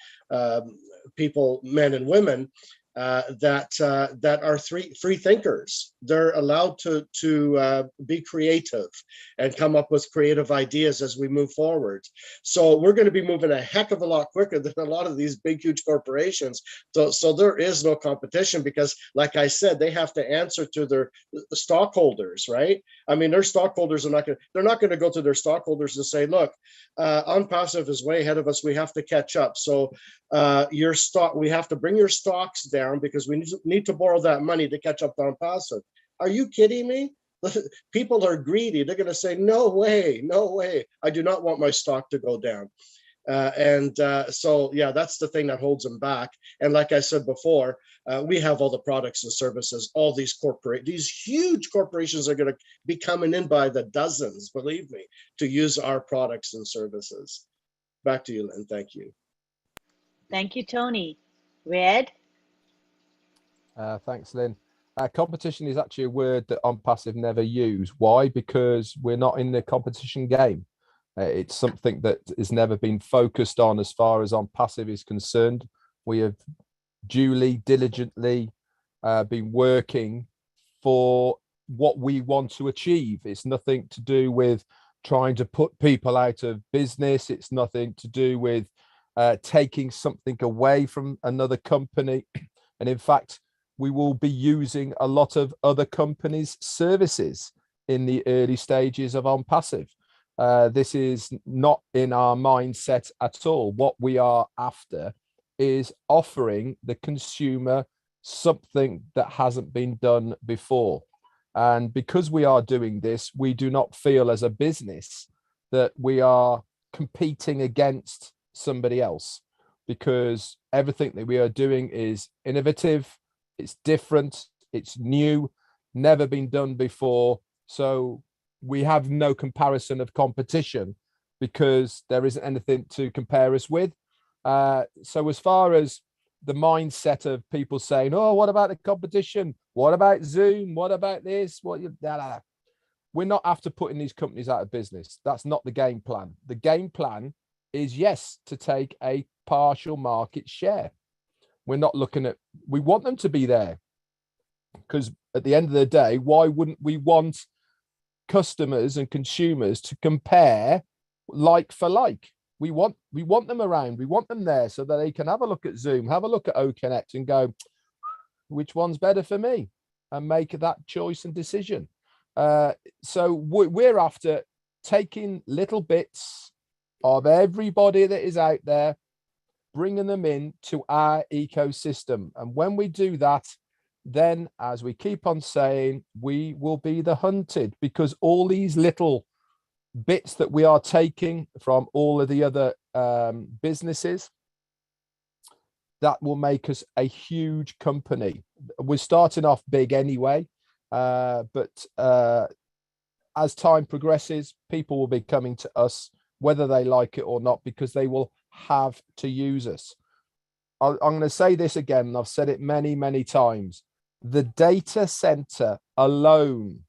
people, men and women, that are free thinkers. They're allowed to be creative and come up with creative ideas as we move forward. So we're going to be moving a heck of a lot quicker than a lot of these big, huge corporations. So there is no competition because, like I said, they have to answer to their stockholders, right? I mean, their stockholders are they're not going to go to their stockholders and say, look, Onpassive is way ahead of us. We have to catch up. So we have to bring your stocks down because we need to borrow that money to catch up to Onpassive. Are you kidding me? People are greedy. They're going to say, no way, no way. I do not want my stock to go down. So, yeah, that's the thing that holds them back. And like I said before, we have all the products and services. All these huge corporations are going to be coming in by the dozens, believe me, to use our products and services. Back to you, Lynn. Thank you. Thank you, Tony. Red? Thanks, Lynn. Competition is actually a word that Onpassive never use. Why? Because we're not in the competition game. It's something that has never been focused on as far as Onpassive is concerned. We have duly, diligently been working for what we want to achieve. It's nothing to do with trying to put people out of business. It's nothing to do with taking something away from another company. And in fact, we will be using a lot of other companies' services in the early stages of Onpassive. This is not in our mindset at all. What we are after is offering the consumer something that hasn't been done before. And because we are doing this, we do not feel as a business that we are competing against somebody else, because everything that we are doing is innovative, it's different, it's new, never been done before. So we have no comparison of competition because there isn't anything to compare us with. So as far as the mindset of people saying, oh, what about the competition? What about Zoom? What about this? We're not after putting these companies out of business. That's not the game plan. The game plan is, yes, to take a partial market share. We're not looking at, we want them to be there, because at the end of the day, why wouldn't we want customers and consumers to compare like for like? We want them around. We want them there so that they can have a look at Zoom, have a look at Oconnect and go, which one's better for me, and make that choice and decision. So we're after taking little bits of everybody that is out there, bringing them in to our ecosystem. And when we do that, then, as we keep on saying, we will be the hunted, because all these little bits that we are taking from all of the other businesses, that will make us a huge company. We're starting off big anyway, but as time progresses, people will be coming to us, whether they like it or not, because they will have to use us. I'm going to say this again, and I've said it many, many times. The data center alone,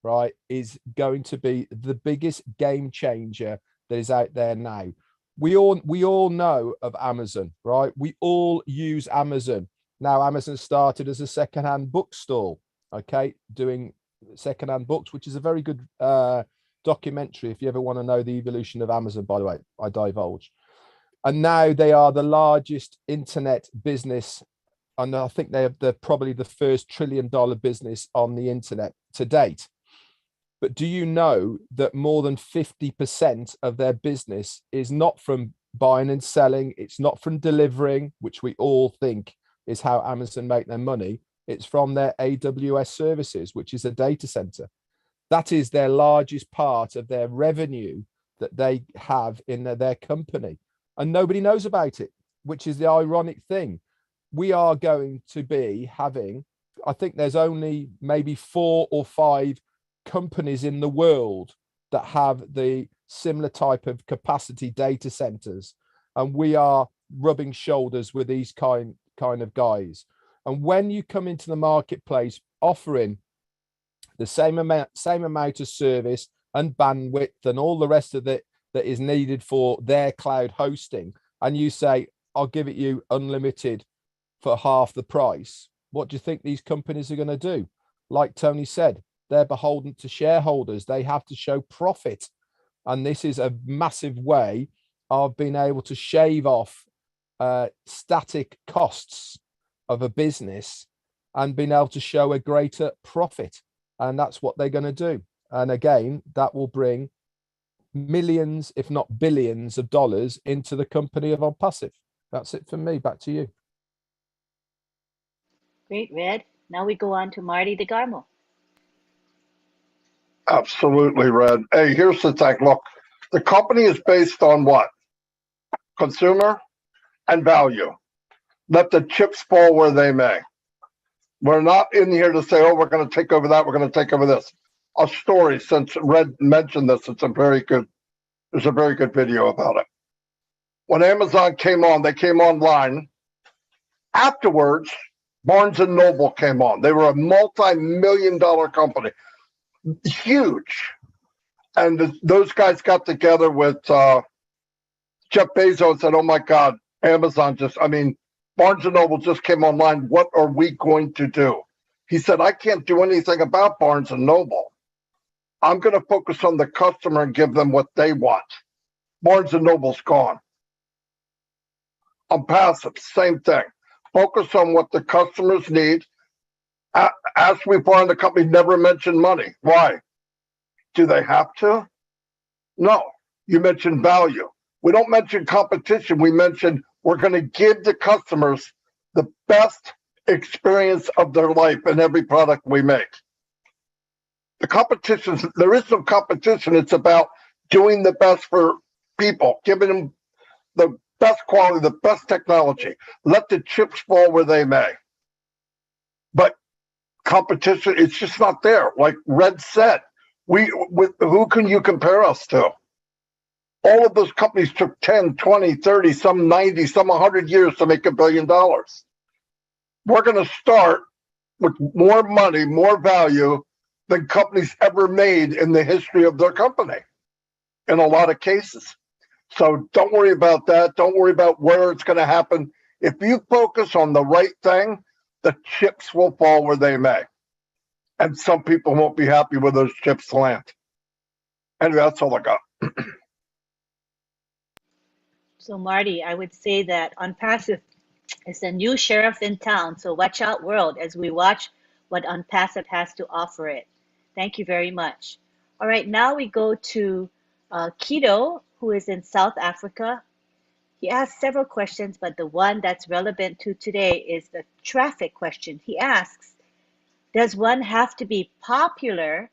right, is going to be the biggest game changer that is out there now. We all know of Amazon, right? We all use Amazon. Now, Amazon started as a secondhand bookstore, okay, doing secondhand books, which is a very good documentary if you ever want to know the evolution of Amazon. By the way, I divulge. And now they are the largest internet business, and I think they're probably the first $1 trillion business on the internet to date. But do you know that more than 50% of their business is not from buying and selling? It's not from delivering, which we all think is how Amazon make their money. It's from their AWS services, which is a data center. That is their largest part of their revenue, that they have in their company, and nobody knows about it, which is the ironic thing. We are going to be having, I think there's only maybe 4 or 5 companies in the world that have the similar type of capacity data centers, and we are rubbing shoulders with these kind of guys. And when you come into the marketplace offering the same amount of service and bandwidth and all the rest of it that is needed for their cloud hosting, and you say, I'll give it you unlimited for half the price, what do you think these companies are going to do? Like Tony said, they're beholden to shareholders. They have to show profit. And this is a massive way of being able to shave off static costs of a business and being able to show a greater profit. And that's what they're going to do. And again, that will bring millions, if not billions of dollars into the company of Onpassive. That's it from me. Back to you. Great, Red. Now we go on to Marty DeGarmo. Absolutely, Red. Hey, here's the thing. Look, the company is based on what? Consumer and value. Let the chips fall where they may. We're not in here to say, oh, we're going to take over that, we're going to take over this. A story, since Red mentioned this, there's a very good video about it. When Amazon came on, they came online. Afterwards, Barnes & Noble came on. They were a multi-million-dollar company. Huge. And those guys got together with Jeff Bezos and said, oh my God, Amazon Barnes & Noble just came online. What are we going to do? He said, I can't do anything about Barnes & Noble. I'm going to focus on the customer and give them what they want. Barnes & Noble's gone. Onpassive, same thing. Focus on what the customers need. As we brought in the company, never mention money. Why? Do they have to? No. You mentioned value. We don't mention competition. We mention we're going to give the customers the best experience of their life in every product we make. The competition, there is no competition. It's about doing the best for people, giving them the best quality, the best technology. Let the chips fall where they may. But competition, it's just not there. Like Red said, who can you compare us to? All of those companies took 10, 20, 30, some 90, some 100 years to make $1 billion. We're going to start with more money, more value than companies ever made in the history of their company, in a lot of cases. So don't worry about that. Don't worry about where it's going to happen. If you focus on the right thing, the chips will fall where they may. And some people won't be happy where those chips land. Anyway, that's all I got. So Marty, I would say that Onpassive is the new sheriff in town. So watch out, world, as we watch what Onpassive has to offer it. Thank you very much. All right, now we go to Kido, who is in South Africa. He asked several questions, but the one that's relevant to today is the traffic question. He asks, does one have to be popular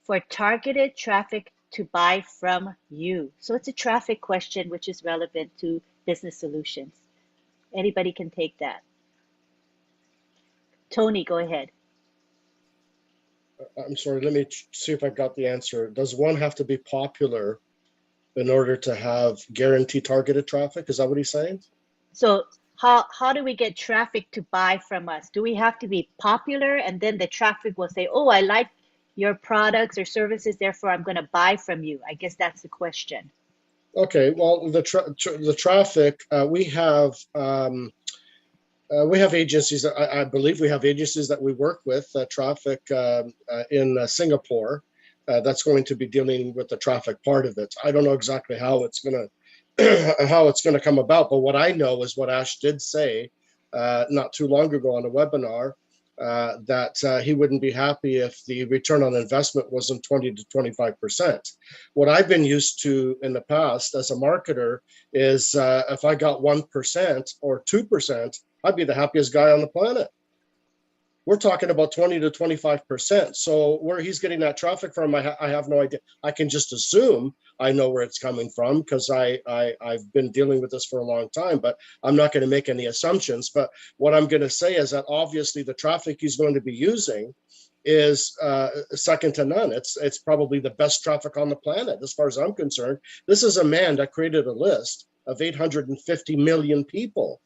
for targeted traffic to buy from you? So it's a traffic question, which is relevant to business solutions. Anybody can take that. Tony, go ahead. I'm sorry, let me see if I got the answer. Does one have to be popular in order to have guaranteed targeted traffic? Is that what he's saying? So how do we get traffic to buy from us? Do we have to be popular and then the traffic will say, oh, I like your products or services, therefore I'm going to buy from you? I guess that's the question. Okay, well, the traffic, we have agencies, I believe we have agencies that we work with, traffic in Singapore, that's going to be dealing with the traffic part of it. I don't know exactly how it's going to come about, but what I know is what Ash did say not too long ago on a webinar, that he wouldn't be happy if the return on investment wasn't 20 to 25%. What I've been used to in the past as a marketer is if I got 1% or 2%, I'd be the happiest guy on the planet. we're talking about 20 to 25%. So where he's getting that traffic from, I have no idea. I can just assume I know where it's coming from because I've been dealing with this for a long time, but I'm not going to make any assumptions. But what I'm going to say is that obviously the traffic he's going to be using is second to none. It's probably the best traffic on the planet as far as I'm concerned. This is a man that created a list of 850 million people.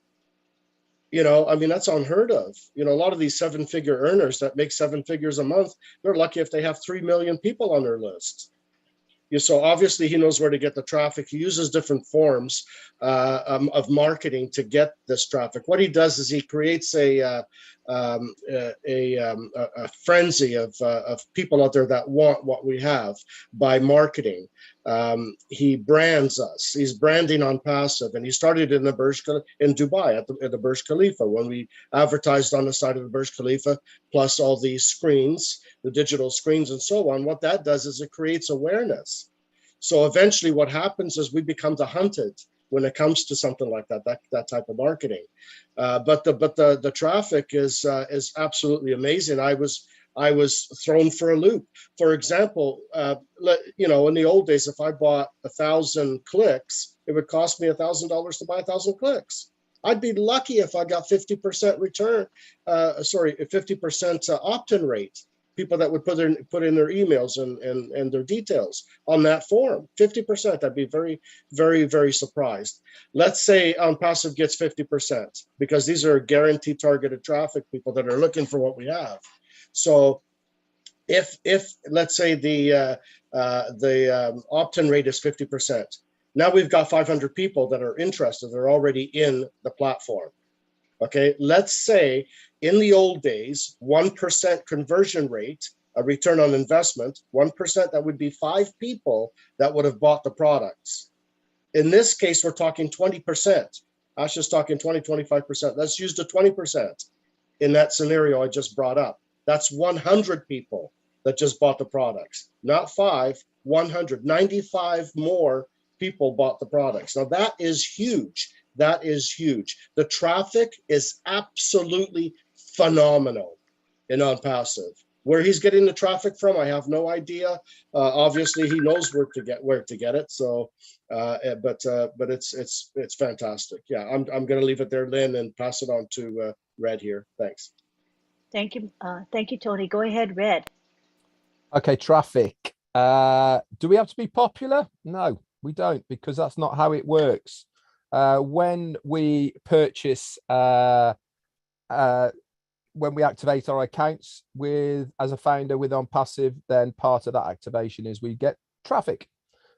You know, I mean, that's unheard of. You know, a lot of these 7-figure earners that make 7 figures a month, they're lucky if they have 3 million people on their list. So obviously he knows where to get the traffic. He uses different forms of marketing to get this traffic. What he does is he creates a frenzy of people out there that want what we have by marketing. He brands us. He's branding Onpassive, and he started in in Dubai at the Burj Khalifa when we advertised on the side of the Burj Khalifa, plus all these screens, the digital screens and so on. What that does is it creates awareness. So eventually what happens is we become the hunted when it comes to something like that type of marketing. But the traffic is absolutely amazing. I was thrown for a loop. For example, you know, in the old days, if I bought 1,000 clicks, it would cost me $1,000 to buy 1,000 clicks. I'd be lucky if I got 50% return, 50% opt-in rate. People that would put in their emails and their details on that form. 50%, I'd be very, very, very surprised. Let's say Onpassive gets 50% because these are guaranteed targeted traffic, people that are looking for what we have. So if let's say the opt-in rate is 50%, now we've got 500 people that are interested. They're already in the platform. Okay, let's say in the old days, 1% conversion rate, a return on investment, 1%, that would be 5 people that would have bought the products. In this case, we're talking 20%. Ash is talking 20, 25%. Let's use the 20% in that scenario I just brought up. That's 100 people that just bought the products. Not 5, 100, 95 more people bought the products. Now that is huge. That is huge. The traffic is absolutely phenomenal in Onpassive. Where he's getting the traffic from, I have no idea. Obviously, he knows where to get it. So, but it's fantastic. Yeah, I'm going to leave it there, Lynn, and pass it on to Red here. Thanks. Thank you, Tony. Go ahead, Red. Okay, traffic. Do we have to be popular? No, we don't, because that's not how it works. When we purchase, when we activate our accounts as a founder with Onpassive, then part of that activation is we get traffic.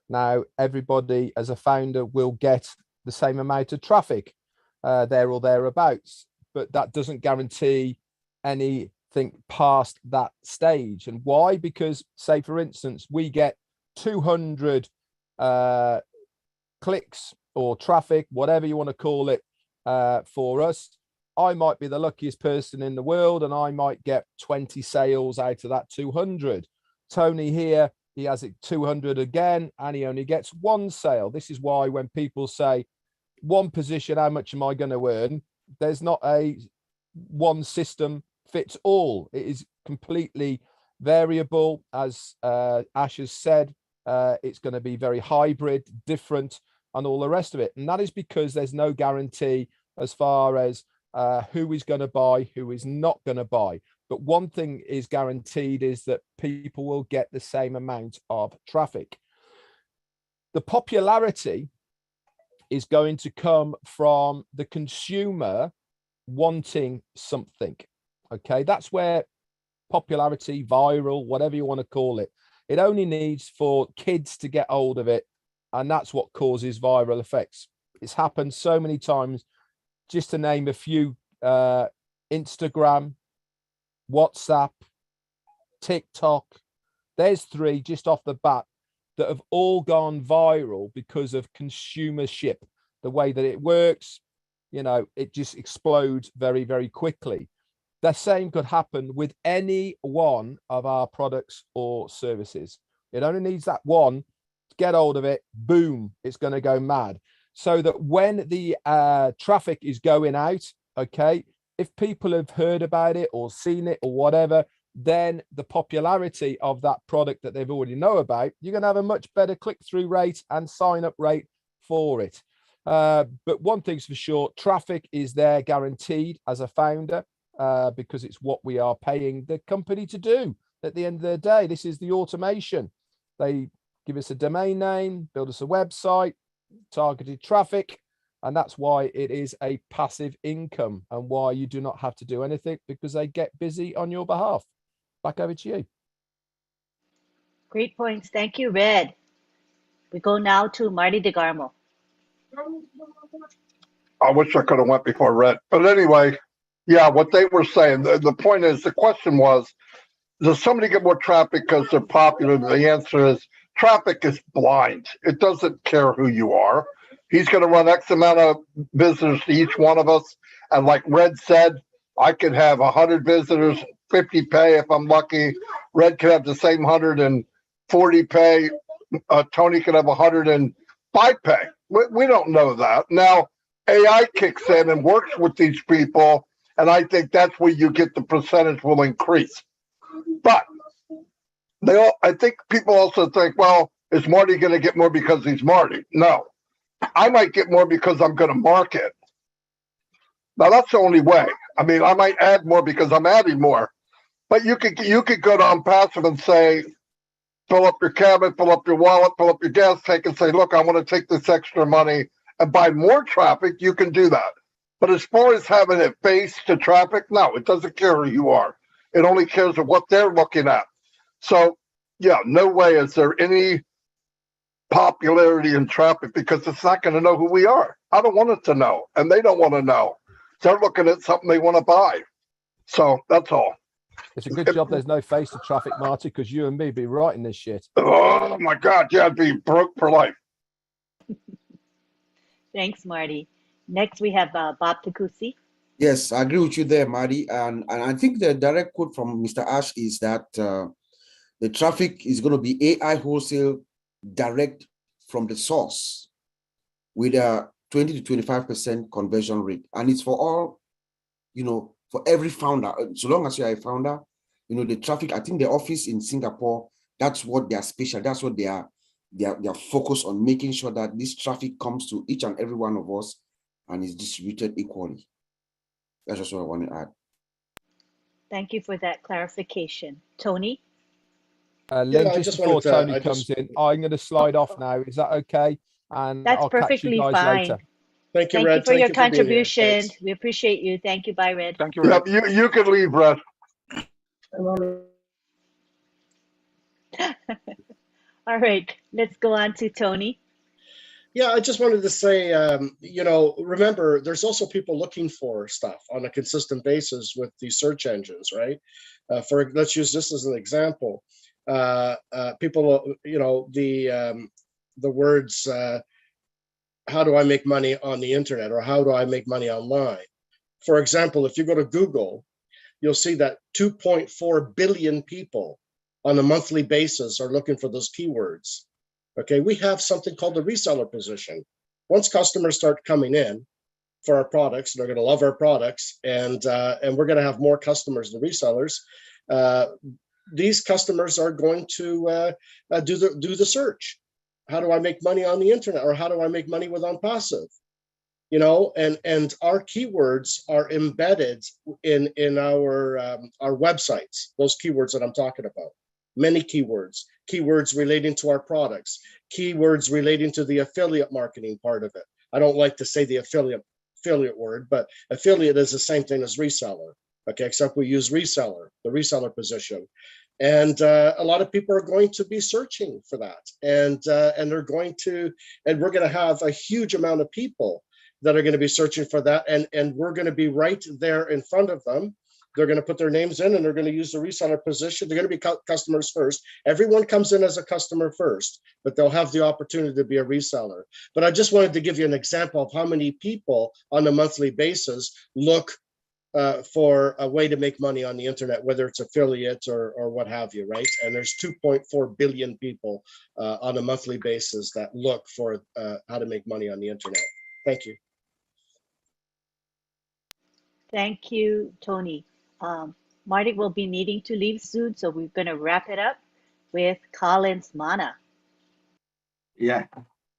Now, everybody as a founder will get the same amount of traffic there or thereabouts, but that doesn't guarantee anything past that stage. And why? Because, say, for instance, we get 200 clicks or traffic, whatever you want to call it, for us. I might be the luckiest person in the world and I might get 20 sales out of that 200. Tony here, he has it 200 again and he only gets 1 sale. This is why when people say one position, how much am I going to earn? There's not a one system fits all. It is completely variable. As Ash has said, it's going to be very hybrid, different, and all the rest of it. And that is because there's no guarantee as far as who is going to buy, who is not going to buy. But one thing is guaranteed is that people will get the same amount of traffic. The popularity is going to come from the consumer wanting something. Okay, that's where popularity, viral, whatever you want to call it, it only needs for kids to get hold of it. And that's what causes viral effects. It's happened so many times. Just to name a few, Instagram, WhatsApp, TikTok. There's 3 just off the bat that have all gone viral because of consumership. The way that it works, you know, it just explodes very, very quickly. The same could happen with any one of our products or services. It only needs that one to get hold of it. Boom, it's going to go mad. So that when the traffic is going out, okay, if people have heard about it or seen it or whatever, then the popularity of that product that they've already know about, you're going to have a much better click-through rate and sign-up rate for it. But one thing's for sure, traffic is there guaranteed as a founder, because it's what we are paying the company to do at the end of the day. This is the automation. They give us a domain name, build us a website, targeted traffic, and that's why it is a passive income and why you do not have to do anything, because they get busy on your behalf. Back over to you. Great points. Thank you, Red. We go now to Marty DeGarmo. I wish I could have went before Red. But anyway, yeah, what they were saying, the point is, the question was, does somebody get more traffic because they're popular? The answer is traffic is blind. It doesn't care who you are. He's going to run X amount of visitors to each one of us. And like Red said, I could have 100 visitors, 50 pay if I'm lucky. Red could have the same 140 pay. Tony could have 105 pay. We don't know that. Now, AI kicks in and works with these people, and I think that's where you get the percentage will increase. But I think people also think, well, is Marty going to get more because he's Marty? No. I might get more because I'm going to market. Now, that's the only way. I mean, I might add more because I'm adding more. But you could go to Onpassive and say, fill up your cabin, fill up your wallet, fill up your gas tank, and say, look, I want to take this extra money and buy more traffic. You can do that. But as far as having it face to traffic, no, it doesn't care who you are. It only cares what they're looking at. So, yeah, no way is there any popularity in traffic, because it's not going to know who we are. I don't want it to know, and they don't want to know. They're looking at something they want to buy. So that's all. It's a good job there's no face to traffic, Marty, because you and me be writing this shit. Oh my God, yeah, I'd be broke for life. Thanks, Marty. Next, we have Bob Takusi. Yes, I agree with you there, Marty. And I think the direct quote from Mr. Ash is that the traffic is going to be AI wholesale direct from the source with a 20 to 25% conversion rate. And it's for all, for every founder. So long as you're a founder, the traffic, I think the office in Singapore, that's what they are special. That's what they are focused on, making sure that this traffic comes to each and every one of us and is distributed equally. That's just what I want to add. Thank you for that clarification. Tony? Lynn, just before Tony comes in, I'm going to slide off now. Is that okay? And that's I'll perfectly catch you guys fine. later. Thank you, Red. Thank you for your contribution. We appreciate you. Thank you. Bye, Red. Thank you, Red. Yeah, you can leave, Red. All right, let's go on to Tony. Yeah, I just wanted to say, remember, there's also people looking for stuff on a consistent basis with these search engines, right? Let's use this as an example. People, the words, how do I make money on the internet, or how do I make money online? For example, if you go to Google, you'll see that 2.4 billion people on a monthly basis are looking for those keywords. Okay, we have something called the reseller position. Once customers start coming in for our products, they're going to love our products, and we're going to have more customers than resellers. These customers are going to do the search. How do I make money on the internet, or how do I make money with Onpassive? And our keywords are embedded in our websites. Those keywords that I'm talking about. Many keywords relating to our products, keywords relating to the affiliate marketing part of it. I don't like to say the affiliate word, but affiliate is the same thing as reseller, okay, except we use reseller, the reseller position. And a lot of people are going to be searching for that. And we're going to have a huge amount of people that are going to be searching for that. And we're going to be right there in front of them. They're going to put their names in, and they're going to use the reseller position. They're going to be customers first. Everyone comes in as a customer first, but they'll have the opportunity to be a reseller. But I just wanted to give you an example of how many people on a monthly basis look for a way to make money on the internet, whether it's affiliate or what have you, right? And there's 2.4 billion people on a monthly basis that look for how to make money on the internet. Thank you. Thank you, Tony. Marty will be needing to leave soon, so we're going to wrap it up with Collins Mana. Yeah,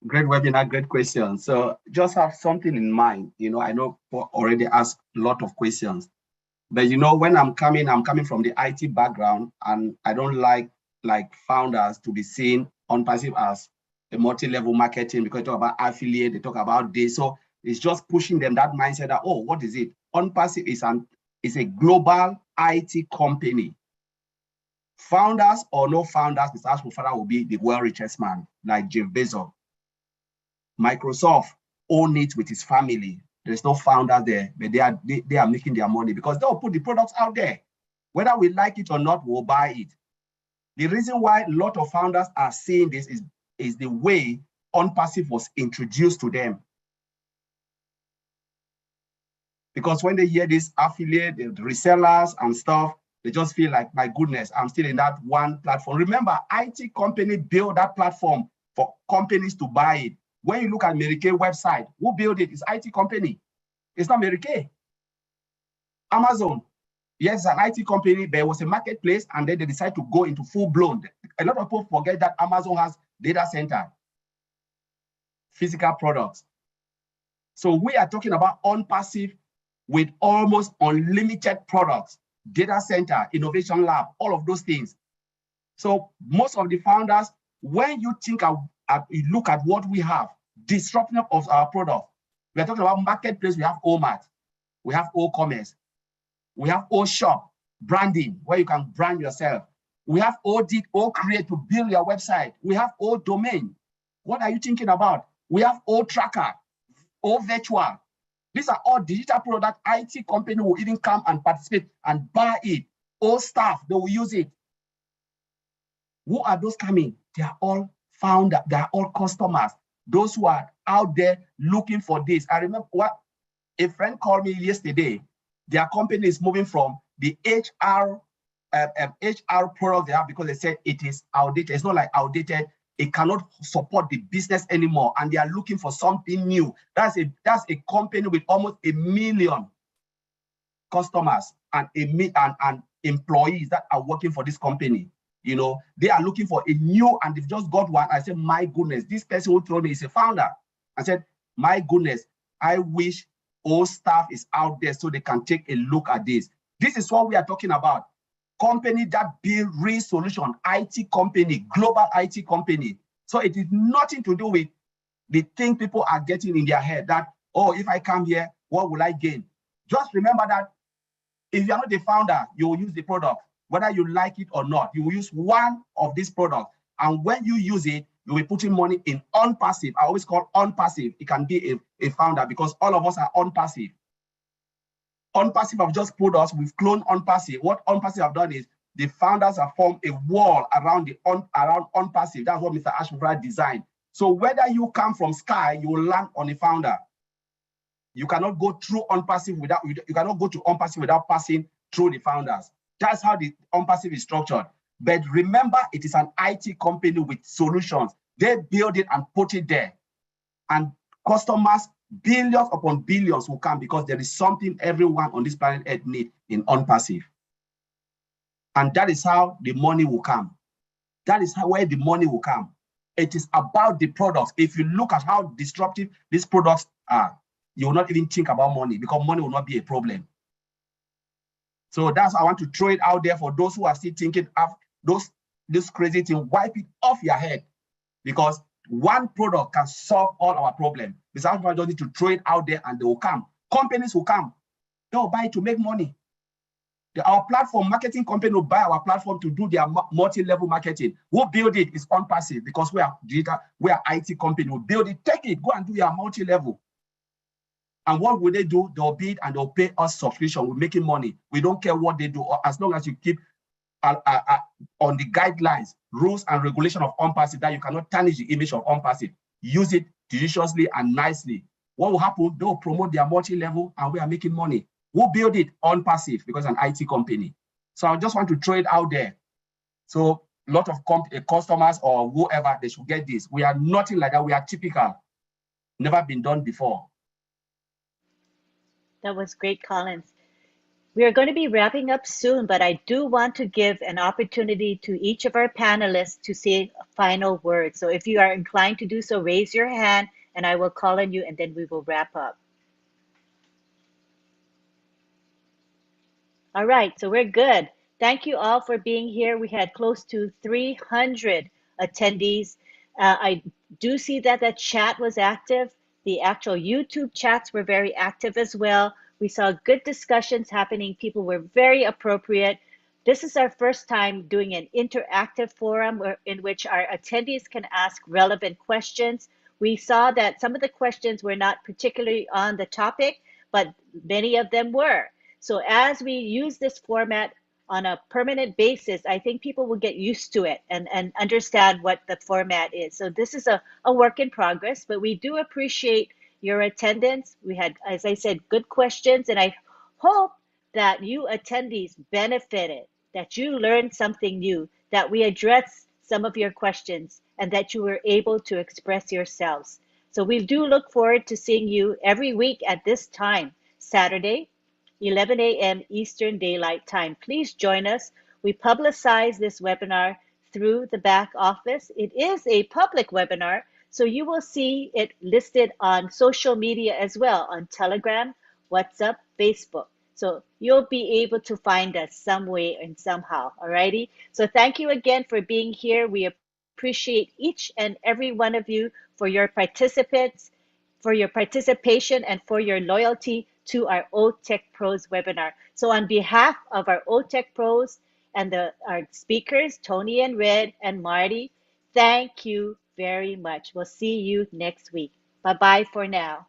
great webinar, great question. So just have something in mind. You know, I know Paul already asked a lot of questions, but you know, when I'm coming from the IT background, and I don't like founders to be seen Onpassive as a multi-level marketing, because they talk about affiliate, they talk about this. So it's just pushing them that mindset that, oh, what is it? Onpassive is a global IT company. Founders or no founders, Mr. Ashford will be the world richest man, like Jeff Bezos. Microsoft own it with his family. There's no founders there, but they are making their money because they'll put the products out there. Whether we like it or not, we'll buy it. The reason why a lot of founders are seeing this is the way Onpassive was introduced to them. Because when they hear this affiliate, the resellers and stuff, they just feel like, my goodness, I'm still in that one platform. Remember, IT company built that platform for companies to buy it. When you look at Mary Kay website, who built it? It's IT company. It's not Mary Kay. Amazon, yes, it's an IT company, but it was a marketplace, and then they decided to go into full-blown. A lot of people forget that Amazon has data center, physical products. So we are talking about Onpassive with almost unlimited products, data center, innovation lab, all of those things. So most of the founders, when you think you look at what we have, disruptive of our product, we are talking about marketplace. We have OMAT, we have O-commerce, we have O-shop, branding, where you can brand yourself. We have O-create to build your website. We have O-domain. What are you thinking about? We have O-tracker, O-virtual. These are all digital product. IT company will even come and participate and buy it. All staff, they will use it. Who are those coming? They are all founders. They are all customers. Those who are out there looking for this. I remember what a friend called me yesterday. Their company is moving from the HR product they have because they said it is outdated. It's not like outdated. It cannot support the business anymore, and they are looking for something new. That's a company with almost 1 million customers and employees that are working for this company. You know, they are looking for a new, and they've just got one. I said, my goodness, this person who told me is a founder. I said, my goodness, I wish all staff is out there so they can take a look at this. This is what we are talking about. Company that build real solution, IT company, global IT company. So it is nothing to do with the thing people are getting in their head that, oh, if I come here, what will I gain? Just remember that if you're not the founder, you will use the product. Whether you like it or not, you will use one of these products. And when you use it, you'll be putting money in Onpassive. I always call Onpassive. It can be a founder because all of us are Onpassive. Onpassive have just put us, we've cloned Onpassive. What Onpassive have done is the founders have formed a wall around around Onpassive. That's what Mr. Ashford designed. So whether you come from Sky, you will land on a founder. You cannot go through Onpassive without, you cannot go to Onpassive without passing through the founders. That's how the Onpassive is structured. But remember, it is an IT company with solutions. They build it and put it there. And customers, billions upon billions will come because there is something everyone on this planet Earth needs in Onpassive. And that is how the money will come. That is where the money will come. It is about the products. If you look at how disruptive these products are, you will not even think about money because money will not be a problem. So that's I want to throw it out there for those who are still thinking of this crazy thing. Wipe it off your head because one product can solve all our problems. Besides, we don't need to throw it out there and they will come. Companies will come. They will buy it to make money. Our platform marketing company will buy our platform to do their multi-level marketing. Who build it is Onpassive because we are digital, we are IT company. We build it, take it, go and do your multi-level. And what will they do? They'll bid and they'll pay us subscription. We're making money. We don't care what they do, as long as you keep on the guidelines, rules, and regulation of Onpassive, that you cannot tarnish the image of Onpassive. Use it judiciously and nicely. What will happen? They'll promote their multi-level and we are making money. We'll build it Onpassive because it's an IT company. So I just want to throw it out there. So a lot of customers or whoever, they should get this. We are nothing like that. We are typical. Never been done before. That was great, Collins. We are going to be wrapping up soon, but I do want to give an opportunity to each of our panelists to say a final word. So if you are inclined to do so, raise your hand and I will call on you and then we will wrap up. All right, so we're good. Thank you all for being here. We had close to 300 attendees. I do see that the chat was active. The actual YouTube chats were very active as well. We saw good discussions happening. People were very appropriate. This is our first time doing an interactive forum in which our attendees can ask relevant questions. We saw that some of the questions were not particularly on the topic, but many of them were. So as we use this format on a permanent basis, I think people will get used to it and understand what the format is. So this is a work in progress, but we do appreciate your attendance. We had, as I said, good questions, and I hope that you attendees benefited, that you learned something new, that we addressed some of your questions, and that you were able to express yourselves. So we do look forward to seeing you every week at this time, Saturday, 11 a.m. Eastern Daylight Time. Please join us. We publicize this webinar through the back office. It is a public webinar, so you will see it listed on social media as well, on Telegram, WhatsApp, Facebook. So you'll be able to find us some way and somehow, all righty? So thank you again for being here. We appreciate each and every one of you for your participation and for your loyalty to our Otech Pros webinar. So on behalf of our Otech Pros and our speakers, Tony and Red and Marty, thank you very much. We'll see you next week. Bye-bye for now.